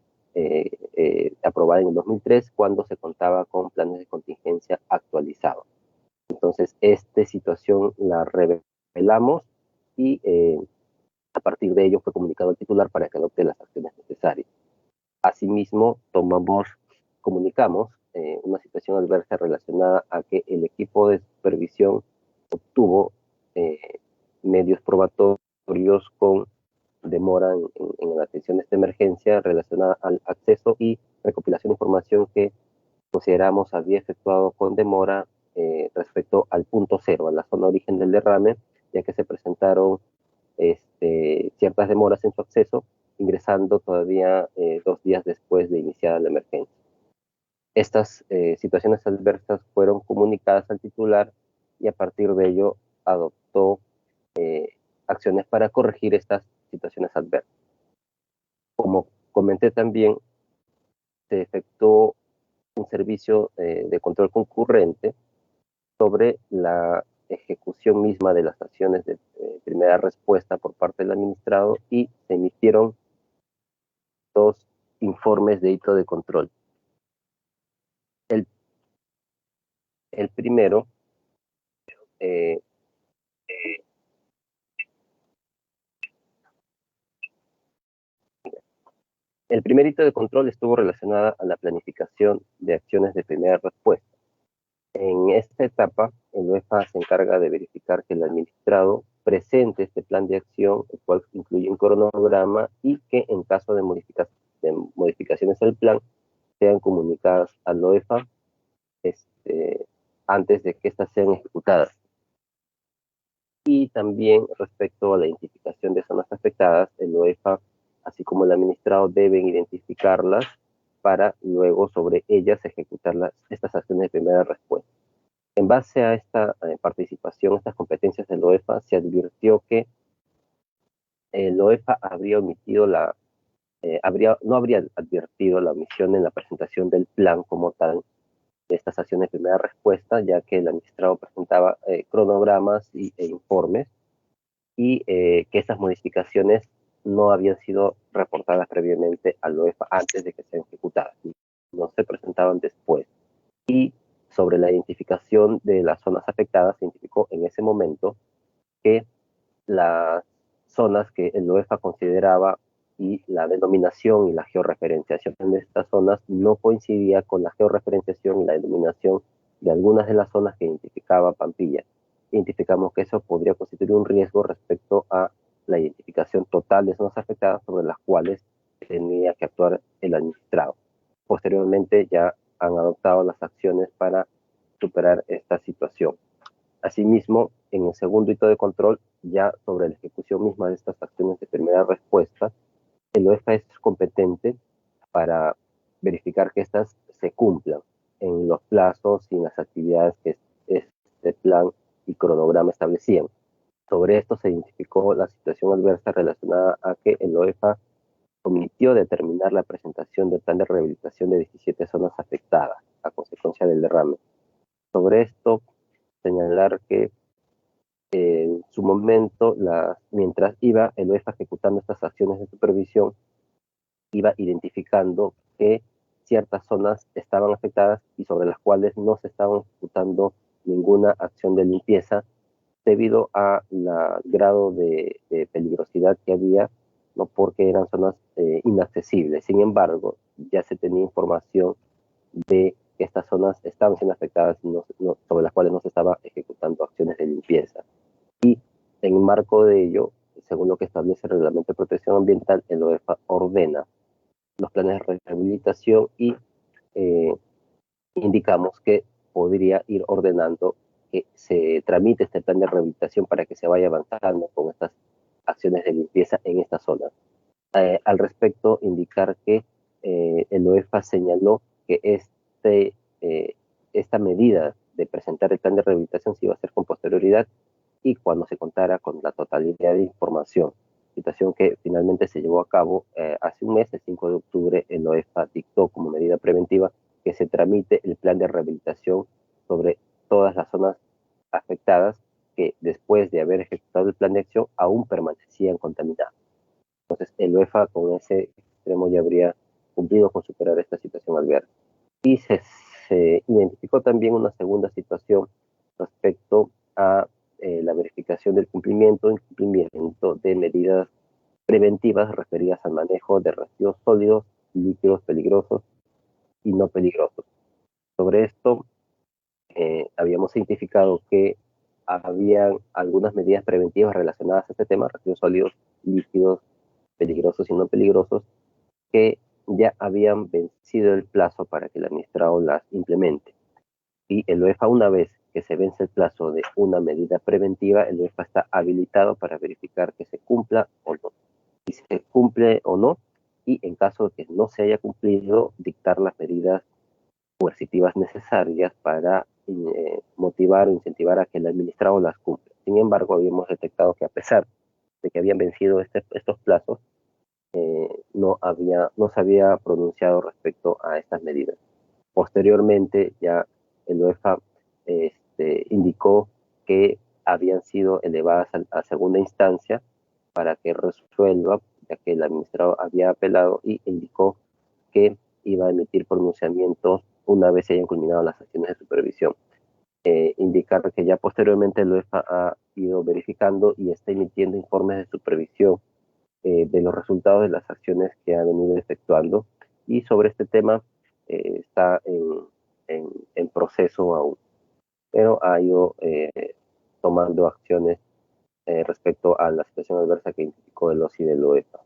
aprobada en el 2003 cuando se contaba con planes de contingencia actualizados. Entonces, esta situación la revelamos y a partir de ello fue comunicado al titular para que adopte las acciones necesarias. Asimismo, comunicamos una situación adversa relacionada a que el equipo de supervisión obtuvo medios probatorios con demora en la atención de esta emergencia relacionada al acceso y recopilación de información que consideramos había efectuado con demora respecto al punto cero, a la zona de origen del derrame, ya que se presentaron ciertas demoras en su acceso, ingresando todavía 2 días después de iniciada la emergencia. Estas situaciones adversas fueron comunicadas al titular y a partir de ello adoptó acciones para corregir estas situaciones adversas. Como comenté también, se efectuó un servicio de control concurrente sobre la ejecución misma de las acciones de primera respuesta por parte del administrado y se emitieron 2 informes de hito de control. El primero el primer hito de control estuvo relacionado a la planificación de acciones de primera respuesta. En esta etapa, el OEFA se encarga de verificar que el administrado presente este plan de acción, el cual incluye un cronograma y que en caso de modificaciones al plan sean comunicadas al OEFA antes de que éstas sean ejecutadas. Y también respecto a la identificación de zonas afectadas, el OEFA, así como el administrado, deben identificarlas para luego sobre ellas ejecutar estas acciones de primera respuesta. En base a esta participación, estas competencias del OEFA, se advirtió que el OEFA habría omitido no habría advertido la omisión en la presentación del plan como tal de estas acciones de primera respuesta, ya que el administrado presentaba cronogramas e informes y que estas modificaciones no habían sido reportadas previamente al OEFA antes de que sean ejecutadas, no se presentaban después. Y sobre la identificación de las zonas afectadas, se identificó en ese momento que las zonas que el OEFA consideraba y la denominación y la georreferenciación de estas zonas no coincidía con la georreferenciación y la denominación de algunas de las zonas que identificaba Pampilla. Identificamos que eso podría constituir un riesgo respecto a la identificación total de zonas afectadas sobre las cuales tenía que actuar el administrado. Posteriormente ya han adoptado las acciones para superar esta situación. Asimismo, en el segundo hito de control, ya sobre la ejecución misma de estas acciones de primera respuesta, el OEFA es competente para verificar que estas se cumplan en los plazos y en las actividades que este plan y cronograma establecían. Sobre esto se identificó la situación adversa relacionada a que el OEFA omitió determinar la presentación del plan de rehabilitación de 17 zonas afectadas a consecuencia del derrame. Sobre esto, señalar que en su momento, mientras iba el OEFA ejecutando estas acciones de supervisión, iba identificando que ciertas zonas estaban afectadas y sobre las cuales no se estaban ejecutando ninguna acción de limpieza debido al grado de peligrosidad que había, no porque eran zonas inaccesibles. Sin embargo, ya se tenía información de que estas zonas estaban siendo afectadas y sobre las cuales no se estaba ejecutando acciones de limpieza. Y en marco de ello, según lo que establece el Reglamento de Protección Ambiental, el OEFA ordena los planes de rehabilitación y indicamos que podría ir ordenando que se tramite este plan de rehabilitación para que se vaya avanzando con estas acciones de limpieza en esta zona. Al respecto, indicar que el OEFA señaló que esta medida de presentar el plan de rehabilitación se iba a hacer con posterioridad y cuando se contara con la totalidad de información, situación que finalmente se llevó a cabo hace un mes, el 5 de octubre, el OEFA dictó como medida preventiva que se tramite el plan de rehabilitación sobre todas las zonas afectadas que después de haber ejecutado el plan de acción aún permanecían contaminadas. Entonces, el UEFA con ese extremo ya habría cumplido con superar esta situación adversa. Y se identificó también una segunda situación respecto a la verificación del cumplimiento e incumplimiento de medidas preventivas referidas al manejo de residuos sólidos, líquidos peligrosos y no peligrosos. Sobre esto, habíamos identificado que habían algunas medidas preventivas relacionadas a este tema, residuos sólidos, líquidos peligrosos y no peligrosos, que ya habían vencido el plazo para que el administrado las implemente. Y el UEFA, una vez que se vence el plazo de una medida preventiva, el UEFA está habilitado para verificar que se cumpla o no. Si se cumple o no, y en caso de que no se haya cumplido, dictar las medidas coercitivas necesarias para motivar o incentivar a que el administrado las cumpla. Sin embargo, habíamos detectado que a pesar de que habían vencido estos plazos, no se había pronunciado respecto a estas medidas. Posteriormente, ya el UEFA indicó que habían sido elevadas a segunda instancia para que resuelva, ya que el administrador había apelado y indicó que iba a emitir pronunciamientos una vez se hayan culminado las acciones de supervisión. Indicar que ya posteriormente el UEFA ha ido verificando y está emitiendo informes de supervisión de los resultados de las acciones que ha venido efectuando, y sobre este tema está en proceso aún, pero ha ido tomando acciones respecto a la situación adversa que identificó el OSI del OEFA.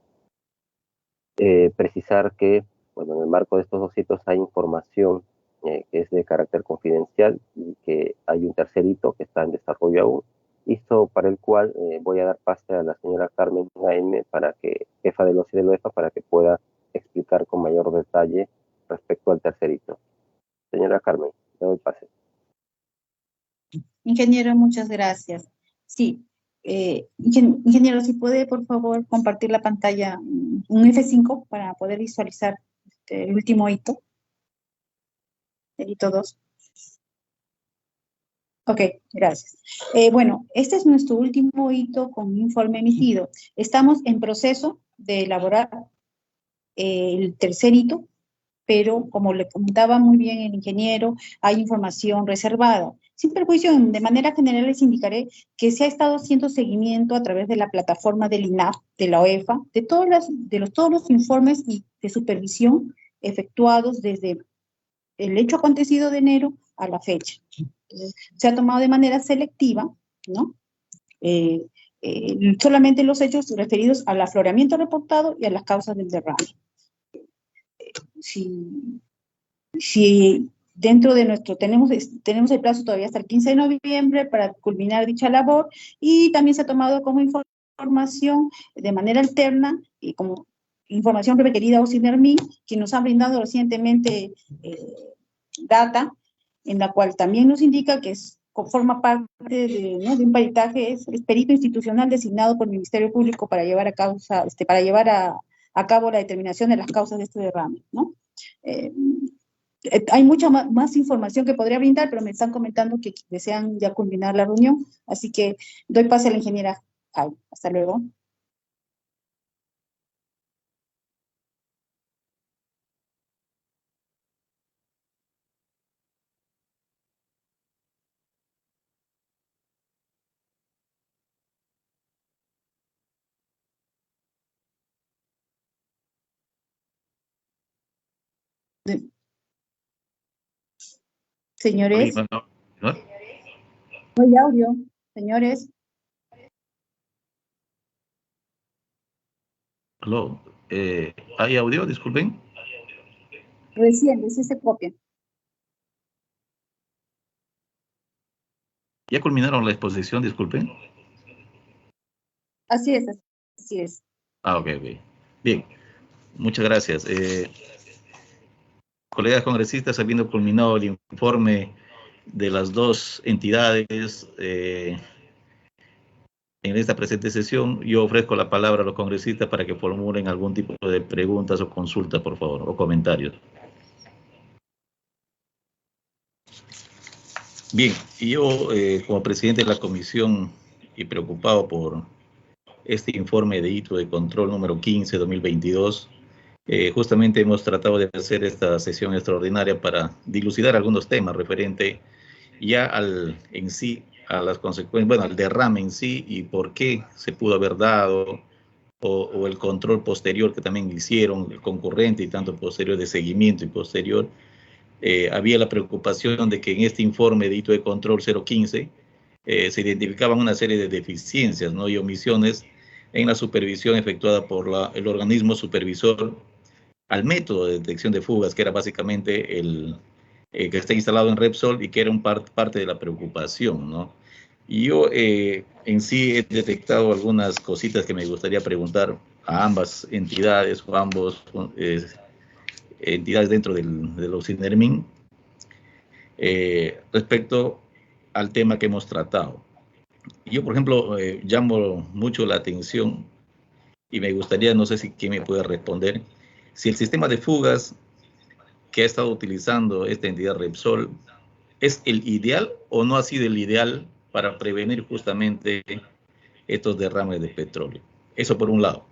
Precisar que, bueno, en el marco de estos dos hitos hay información que es de carácter confidencial y que hay un tercer hito que está en desarrollo aún, hito para el cual voy a dar pase a la señora Carmen Jaime, jefa del OSI del OEFA, para que pueda explicar con mayor detalle respecto al tercer hito. Señora Carmen, le doy pase. Ingeniero, muchas gracias. Sí, ingeniero, si puede, por favor, compartir la pantalla, un F5 para poder visualizar el último hito. El hito 2. Ok, gracias. Bueno, este es nuestro último hito con informe emitido. Estamos en proceso de elaborar el tercer hito, pero como le comentaba muy bien el ingeniero, hay información reservada. Sin perjuicio, de manera general les indicaré que se ha estado haciendo seguimiento a través de la plataforma del INAF, de la OEFA, de todos los informes de supervisión efectuados desde el hecho acontecido de enero a la fecha. Entonces, se ha tomado de manera selectiva, ¿no? Solamente los hechos referidos al afloramiento reportado y a las causas del derrame. Si dentro de tenemos el plazo todavía hasta el 15 de noviembre para culminar dicha labor, y también se ha tomado como información de manera alterna y como información requerida a OSINERMIN, que nos han brindado recientemente data, en la cual también nos indica que forma parte de un peritaje, es perito institucional designado por el Ministerio Público para llevar a cabo la determinación de las causas de este derrame, ¿no? Hay mucha más información que podría brindar, pero me están comentando que desean ya culminar la reunión, así que doy pase a la ingeniera Jaime. Hasta luego. Señores. ¿No? No hay audio, señores. Aló, ¿hay audio? Disculpen. Recién se copia. ¿Ya culminaron la exposición? Disculpen. Así es, así es. Ah, ok. Bien, muchas gracias. Colegas congresistas, habiendo culminado el informe de las dos entidades en esta presente sesión, yo ofrezco la palabra a los congresistas para que formulen algún tipo de preguntas o consultas, por favor, o comentarios. Bien, y yo, como presidente de la comisión y preocupado por este informe de hito de control número 15-2022, justamente hemos tratado de hacer esta sesión extraordinaria para dilucidar algunos temas referente ya en sí a las consecuencias, bueno, al derrame en sí y por qué se pudo haber dado, o el control posterior que también hicieron, el concurrente y tanto posterior de seguimiento y posterior. Había la preocupación de que en este informe de hito de control 015 se identificaban una serie de deficiencias, ¿no?, y omisiones en la supervisión efectuada por el organismo supervisor al método de detección de fugas, que era básicamente el que está instalado en Repsol y que era parte de la preocupación, ¿no? Y yo en sí he detectado algunas cositas que me gustaría preguntar a ambas entidades o ambos entidades dentro de los INERMIN respecto al tema que hemos tratado. Yo, por ejemplo, llamo mucho la atención y me gustaría, no sé si quién me puede responder, si el sistema de fugas que ha estado utilizando esta entidad Repsol es el ideal o no ha sido el ideal para prevenir justamente estos derrames de petróleo. Eso por un lado.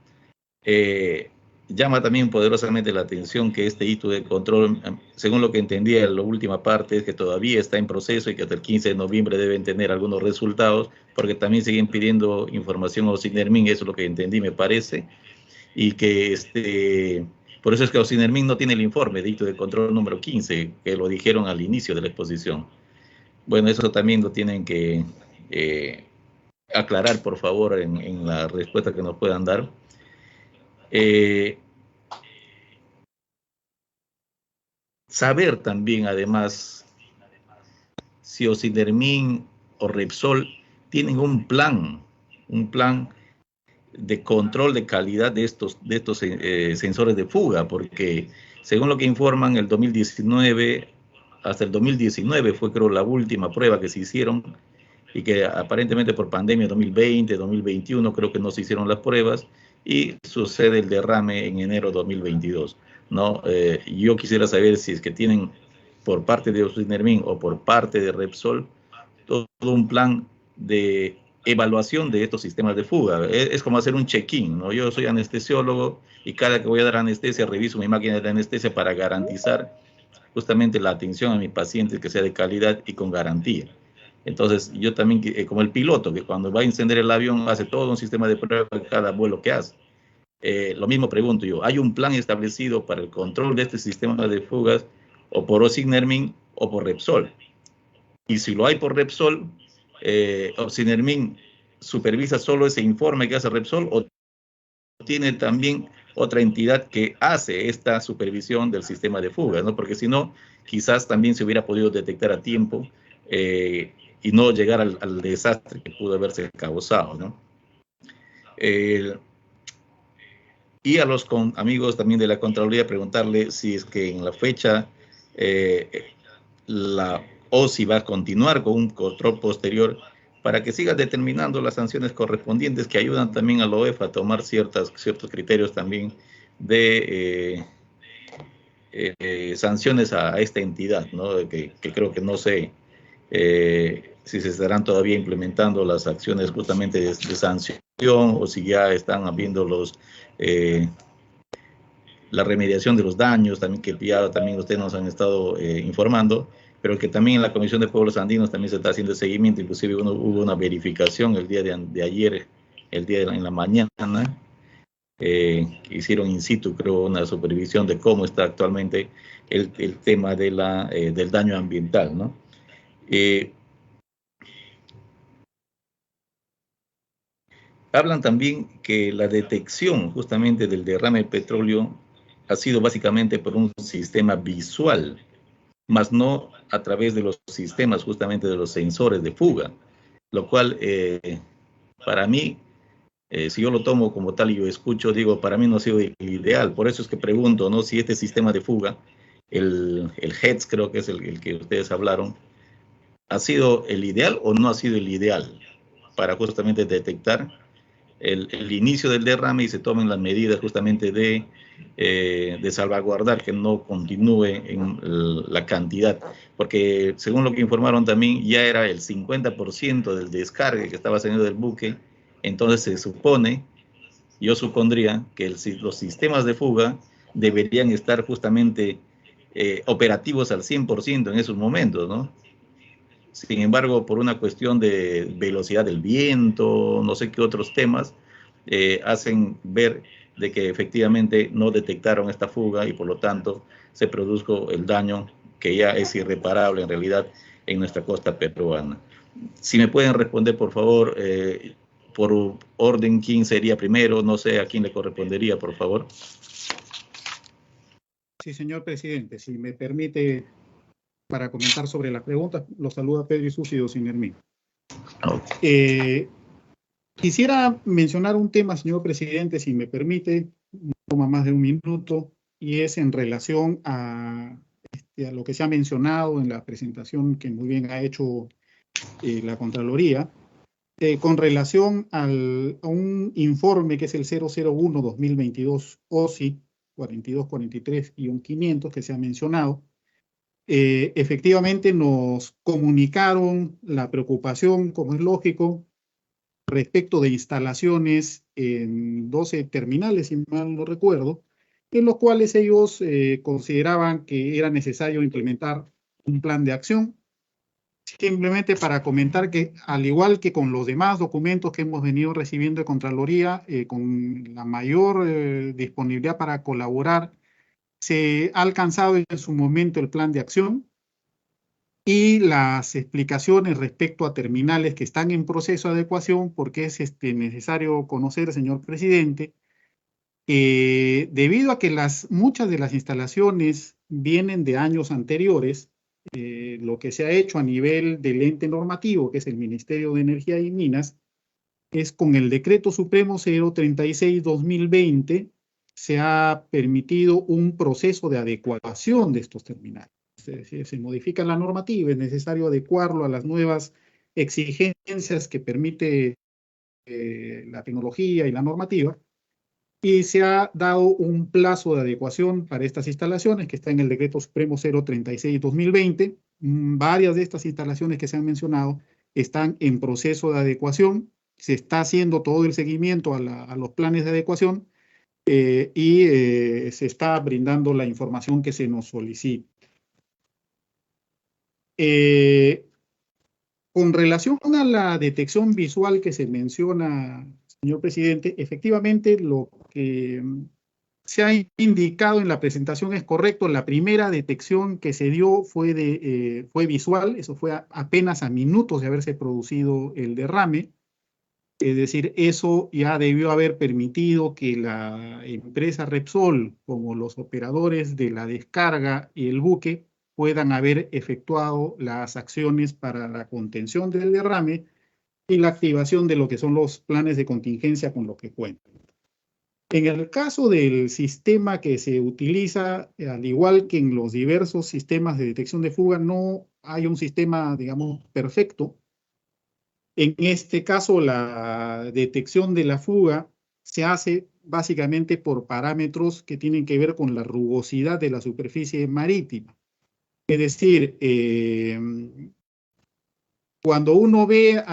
Llama también poderosamente la atención que este hito de control, según lo que entendía en la última parte, es que todavía está en proceso y que hasta el 15 de noviembre deben tener algunos resultados, porque también siguen pidiendo información a Ocinermin, eso es lo que entendí, me parece, y que por eso es que Ocinermin no tiene el informe de hito de control número 15, que lo dijeron al inicio de la exposición. Bueno, eso también lo tienen que aclarar, por favor, en la respuesta que nos puedan dar. Saber también, además, si Ocinermin o Repsol tienen un plan de control de calidad de estos sensores de fuga, porque según lo que informan, el 2019, hasta el 2019 fue, creo, la última prueba que se hicieron, y que aparentemente por pandemia 2020, 2021 creo que no se hicieron las pruebas y sucede el derrame en enero de 2022, ¿no? Yo quisiera saber si es que tienen por parte de Ocinermin o por parte de Repsol todo un plan de evaluación de estos sistemas de fuga. Es como hacer un check-in, ¿no? Yo soy anestesiólogo y cada que voy a dar anestesia reviso mi máquina de anestesia para garantizar justamente la atención a mis pacientes que sea de calidad y con garantía. Entonces, yo también, como el piloto, que cuando va a encender el avión hace todo un sistema de prueba de cada vuelo que hace. Lo mismo pregunto yo, ¿hay un plan establecido para el control de este sistema de fugas o por Ocinermin o por Repsol? Y si lo hay por Repsol, Ocinermin supervisa solo ese informe que hace Repsol o tiene también otra entidad que hace esta supervisión del sistema de fugas, ¿no? Porque si no, quizás también se hubiera podido detectar a tiempo y no llegar al desastre que pudo haberse causado, ¿no? Y a los amigos también de la Contraloría preguntarle si es que en la fecha la OSI va a continuar con un control posterior para que siga determinando las sanciones correspondientes que ayudan también a la OEF a tomar ciertos criterios también de sanciones a esta entidad, ¿no? Que creo que no sé si se estarán todavía implementando las acciones justamente de sanción o si ya están habiendo la remediación de los daños, también que ya también ustedes nos han estado informando, pero que también en la Comisión de Pueblos Andinos también se está haciendo seguimiento, inclusive hubo una verificación el día de ayer, en la mañana, hicieron in situ, creo, una supervisión de cómo está actualmente el tema del daño ambiental, ¿no? Hablan también que la detección justamente del derrame de petróleo ha sido básicamente por un sistema visual, más no a través de los sistemas justamente de los sensores de fuga. lo cual para mí, si yo lo tomo como tal y yo escucho, digo, para mí no ha sido el ideal. Por eso es que pregunto, ¿no? Si este sistema de fuga, el HETS creo que es el que ustedes hablaron, ¿ha sido el ideal o no ha sido el ideal para justamente detectar el inicio del derrame y se tomen las medidas justamente de salvaguardar que no continúe en la cantidad? Porque según lo que informaron también, ya era el 50% del descargue que estaba saliendo del buque. Entonces se supone, yo supondría que los sistemas de fuga deberían estar justamente operativos al 100% en esos momentos, ¿no? Sin embargo, por una cuestión de velocidad del viento, no sé qué otros temas, hacen ver de que efectivamente no detectaron esta fuga y por lo tanto se produjo el daño que ya es irreparable en realidad en nuestra costa peruana. Si me pueden responder, por favor, por orden, quién sería primero, no sé a quién le correspondería, por favor. Sí, señor presidente, si me permite, para comentar sobre las preguntas, los saluda Pedro Isúcido Sinermín. Quisiera mencionar un tema, señor presidente, si me permite, no toma más de un minuto, y es en relación a lo que se ha mencionado en la presentación que muy bien ha hecho la Contraloría, con relación a un informe que es el 001-2022 OSI 4243-500 que se ha mencionado. Efectivamente nos comunicaron la preocupación, como es lógico, respecto de instalaciones en 12 terminales, si mal no recuerdo, en los cuales ellos consideraban que era necesario implementar un plan de acción. Simplemente para comentar que, al igual que con los demás documentos que hemos venido recibiendo de Contraloría, con la mayor disponibilidad para colaborar, se ha alcanzado en su momento el plan de acción y las explicaciones respecto a terminales que están en proceso de adecuación, porque es necesario conocer, señor presidente, que debido a que muchas de las instalaciones vienen de años anteriores, lo que se ha hecho a nivel del ente normativo, que es el Ministerio de Energía y Minas, es con el Decreto Supremo 036-2020, se ha permitido un proceso de adecuación de estos terminales. Es decir, se modifica la normativa, es necesario adecuarlo a las nuevas exigencias que permite la tecnología y la normativa, y se ha dado un plazo de adecuación para estas instalaciones que está en el Decreto Supremo 036-2020. Varias de estas instalaciones que se han mencionado están en proceso de adecuación, se está haciendo todo el seguimiento a los planes de adecuación y se está brindando la información que se nos solicita. Con relación a la detección visual que se menciona, señor presidente, efectivamente lo que se ha indicado en la presentación es correcto. La primera detección que se dio fue visual, eso fue apenas a minutos de haberse producido el derrame. Es decir, eso ya debió haber permitido que la empresa Repsol, como los operadores de la descarga y el buque, puedan haber efectuado las acciones para la contención del derrame y la activación de lo que son los planes de contingencia con los que cuentan. En el caso del sistema que se utiliza, al igual que en los diversos sistemas de detección de fuga, no hay un sistema, digamos, perfecto. En este caso, la detección de la fuga se hace básicamente por parámetros que tienen que ver con la rugosidad de la superficie marítima. Es decir, cuando uno ve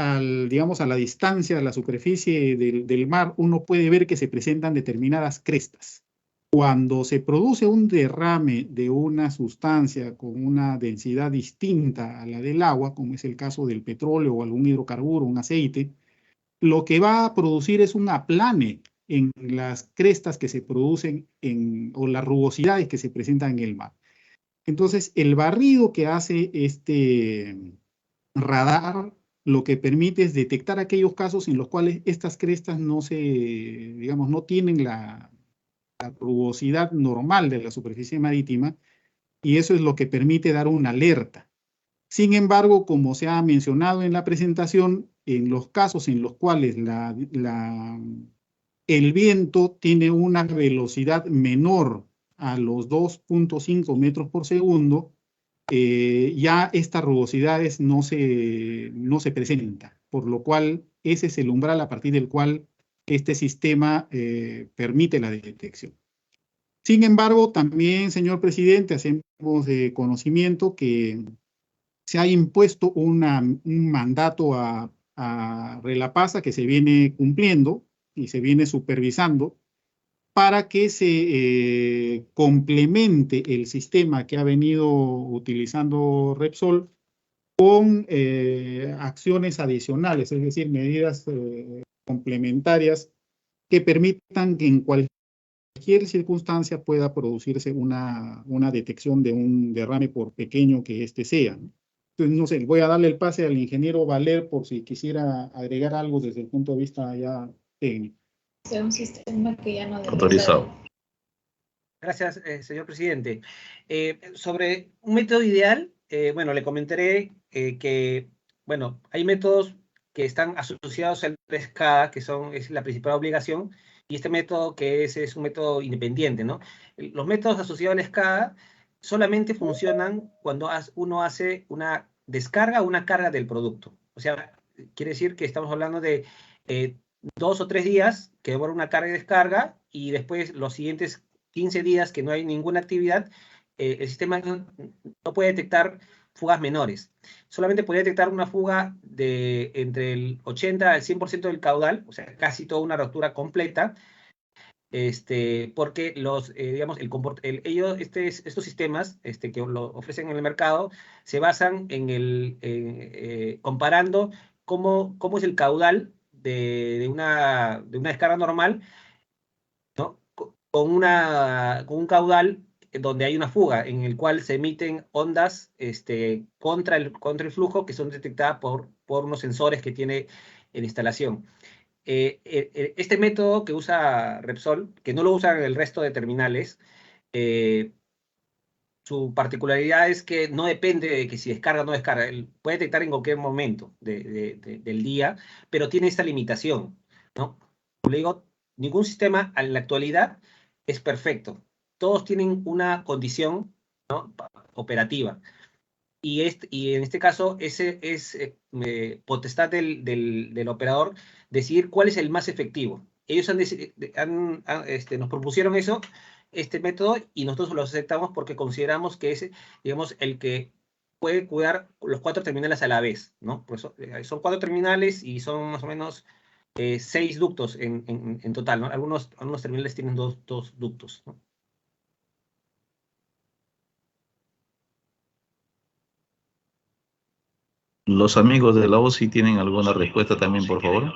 digamos, a la distancia de la superficie del mar, uno puede ver que se presentan determinadas crestas. Cuando se produce un derrame de una sustancia con una densidad distinta a la del agua, como es el caso del petróleo o algún hidrocarburo, un aceite, lo que va a producir es un aplane en las crestas que se producen o las rugosidades que se presentan en el mar. Entonces, el barrido que hace este radar lo que permite es detectar aquellos casos en los cuales estas crestas no digamos, no tienen la rugosidad normal de la superficie marítima, y eso es lo que permite dar una alerta. Sin embargo, como se ha mencionado en la presentación, en los casos en los cuales el viento tiene una velocidad menor a los 2.5 metros por segundo, ya estas rugosidades no se presentan, por lo cual ese es el umbral a partir del cual este sistema permite la detección. Sin embargo, también, señor presidente, hacemos de conocimiento que se ha impuesto un mandato a Relapasa que se viene cumpliendo y se viene supervisando para que se complemente el sistema que ha venido utilizando Repsol con acciones adicionales, es decir, medidas complementarias que permitan que en cualquier circunstancia pueda producirse una detección de un derrame, por pequeño que éste sea. Entonces, no sé, voy a darle el pase al ingeniero Valer por si quisiera agregar algo desde el punto de vista ya técnico. Sea un sistema que ya no Autorizado. Gracias, señor presidente. Sobre un método ideal, bueno, le comentaré que, bueno, hay métodos que están asociados al 3K, que es la principal obligación, y este método que es un método independiente, ¿no? Los métodos asociados al SCADA solamente funcionan cuando uno hace una descarga o una carga del producto. O sea, quiere decir que estamos hablando de 2 o 3 días que demora una carga y descarga, y después los siguientes 15 días que no hay ninguna actividad, el sistema no puede detectar fugas menores. Solamente podría detectar una fuga de entre el 80 al 100% del caudal, o sea, casi toda una rotura completa, porque digamos, estos sistemas que lo ofrecen en el mercado se basan en comparando cómo es el caudal de una descarga normal, ¿no? con un caudal donde hay una fuga, en el cual se emiten ondas contra el flujo, que son detectadas por unos sensores que tiene en instalación. Este método que usa Repsol, que no lo usan el resto de terminales, su particularidad es que no depende de que si descarga o no descarga. Él puede detectar en cualquier momento del día, pero tiene esta limitación, ¿no? Como le digo, ningún sistema en la actualidad es perfecto. Todos tienen una condición, ¿no?, operativa. Y en este caso, ese es potestad del operador decidir cuál es el más efectivo. Ellos nos propusieron este método, y nosotros lo aceptamos porque consideramos que es, digamos, el que puede cuidar los 4 terminales a la vez, ¿no? Por eso, son 4 terminales y son más o menos 6 ductos en total, ¿no? Algunos terminales tienen dos ductos, ¿no? Los amigos de la OSI tienen alguna respuesta también, por favor.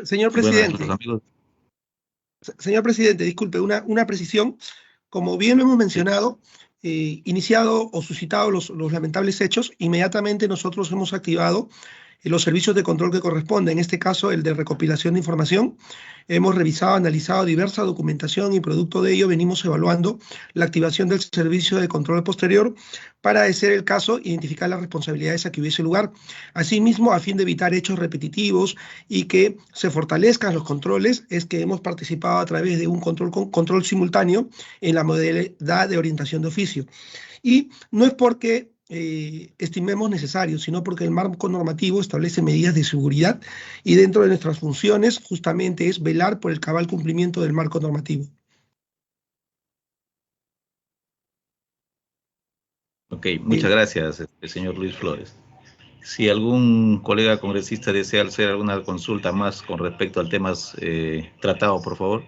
Señor Buenas, presidente, los amigos. señor presidente, disculpe, una precisión. Como bien lo hemos mencionado, iniciado o suscitado los lamentables hechos, inmediatamente nosotros hemos activado los servicios de control que corresponden, en este caso el de recopilación de información. Hemos revisado, analizado diversa documentación y producto de ello venimos evaluando la activación del servicio de control posterior para, de ser el caso, identificar las responsabilidades a que hubiese lugar. Asimismo, a fin de evitar hechos repetitivos y que se fortalezcan los controles, es que hemos participado a través de un control simultáneo en la modalidad de orientación de oficio. Y no es porque estimemos necesario, sino porque el marco normativo establece medidas de seguridad y dentro de nuestras funciones justamente es velar por el cabal cumplimiento del marco normativo. Ok, muchas gracias, señor Luis Flores. Si algún colega congresista desea hacer alguna consulta más con respecto al tema tratado, por favor.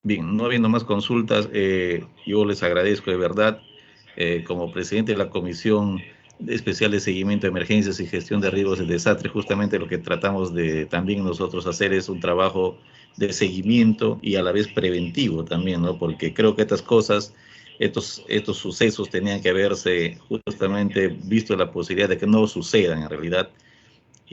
Bien, no habiendo más consultas, yo les agradezco de verdad, como presidente de la Comisión Especial de Seguimiento de Emergencias y Gestión de Riesgos de Desastre, justamente lo que tratamos de también nosotros hacer es un trabajo de seguimiento y a la vez preventivo también, ¿no? Porque creo que estas cosas, estos sucesos tenían que haberse justamente visto la posibilidad de que no sucedan en realidad.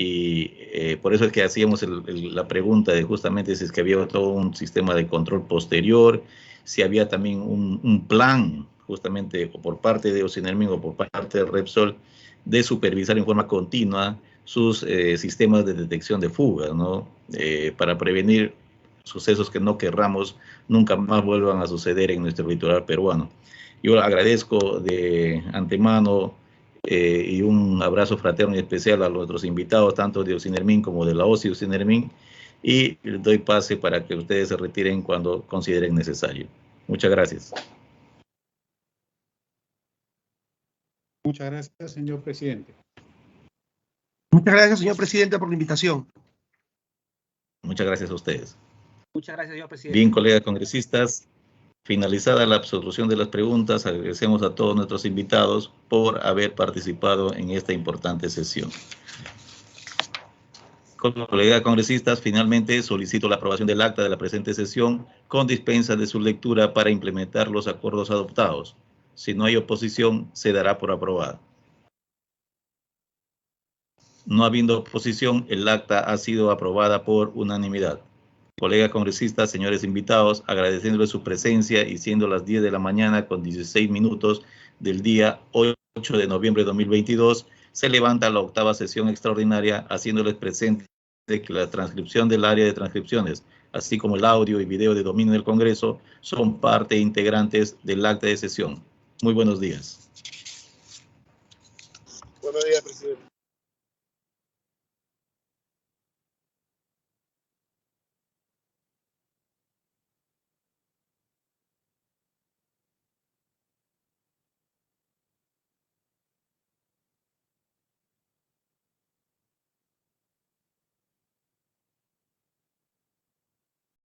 Y por eso es que hacíamos la pregunta de justamente si es que había todo un sistema de control posterior, si había también un plan justamente por parte de Ocinermin o por parte de Repsol de supervisar en forma continua sus sistemas de detección de fugas, ¿no? Para prevenir sucesos que no querramos nunca más vuelvan a suceder en nuestro litoral peruano. Yo agradezco de antemano y un abrazo fraterno y especial a nuestros invitados, tanto de Ocinermin como de la OSI Ocinermin, y les doy pase para que ustedes se retiren cuando consideren necesario. Muchas gracias. Muchas gracias, señor presidente. Muchas gracias, señor presidente, por la invitación. Muchas gracias a ustedes. Muchas gracias, señor presidente. Bien, colegas congresistas, finalizada la absolución de las preguntas, agradecemos a todos nuestros invitados por haber participado en esta importante sesión. Colegas congresistas, finalmente solicito la aprobación del acta de la presente sesión con dispensa de su lectura para implementar los acuerdos adoptados. Si no hay oposición, se dará por aprobada. No habiendo oposición, el acta ha sido aprobada por unanimidad. Colegas congresistas, señores invitados, agradeciéndoles su presencia y siendo las 10 de la mañana con 16 minutos del día 8 de noviembre de 2022, se levanta la octava sesión extraordinaria, haciéndoles presente que la transcripción del área de transcripciones, así como el audio y video de dominio del Congreso, son parte integrantes del acta de sesión. Muy buenos días. Buenos días, presidente.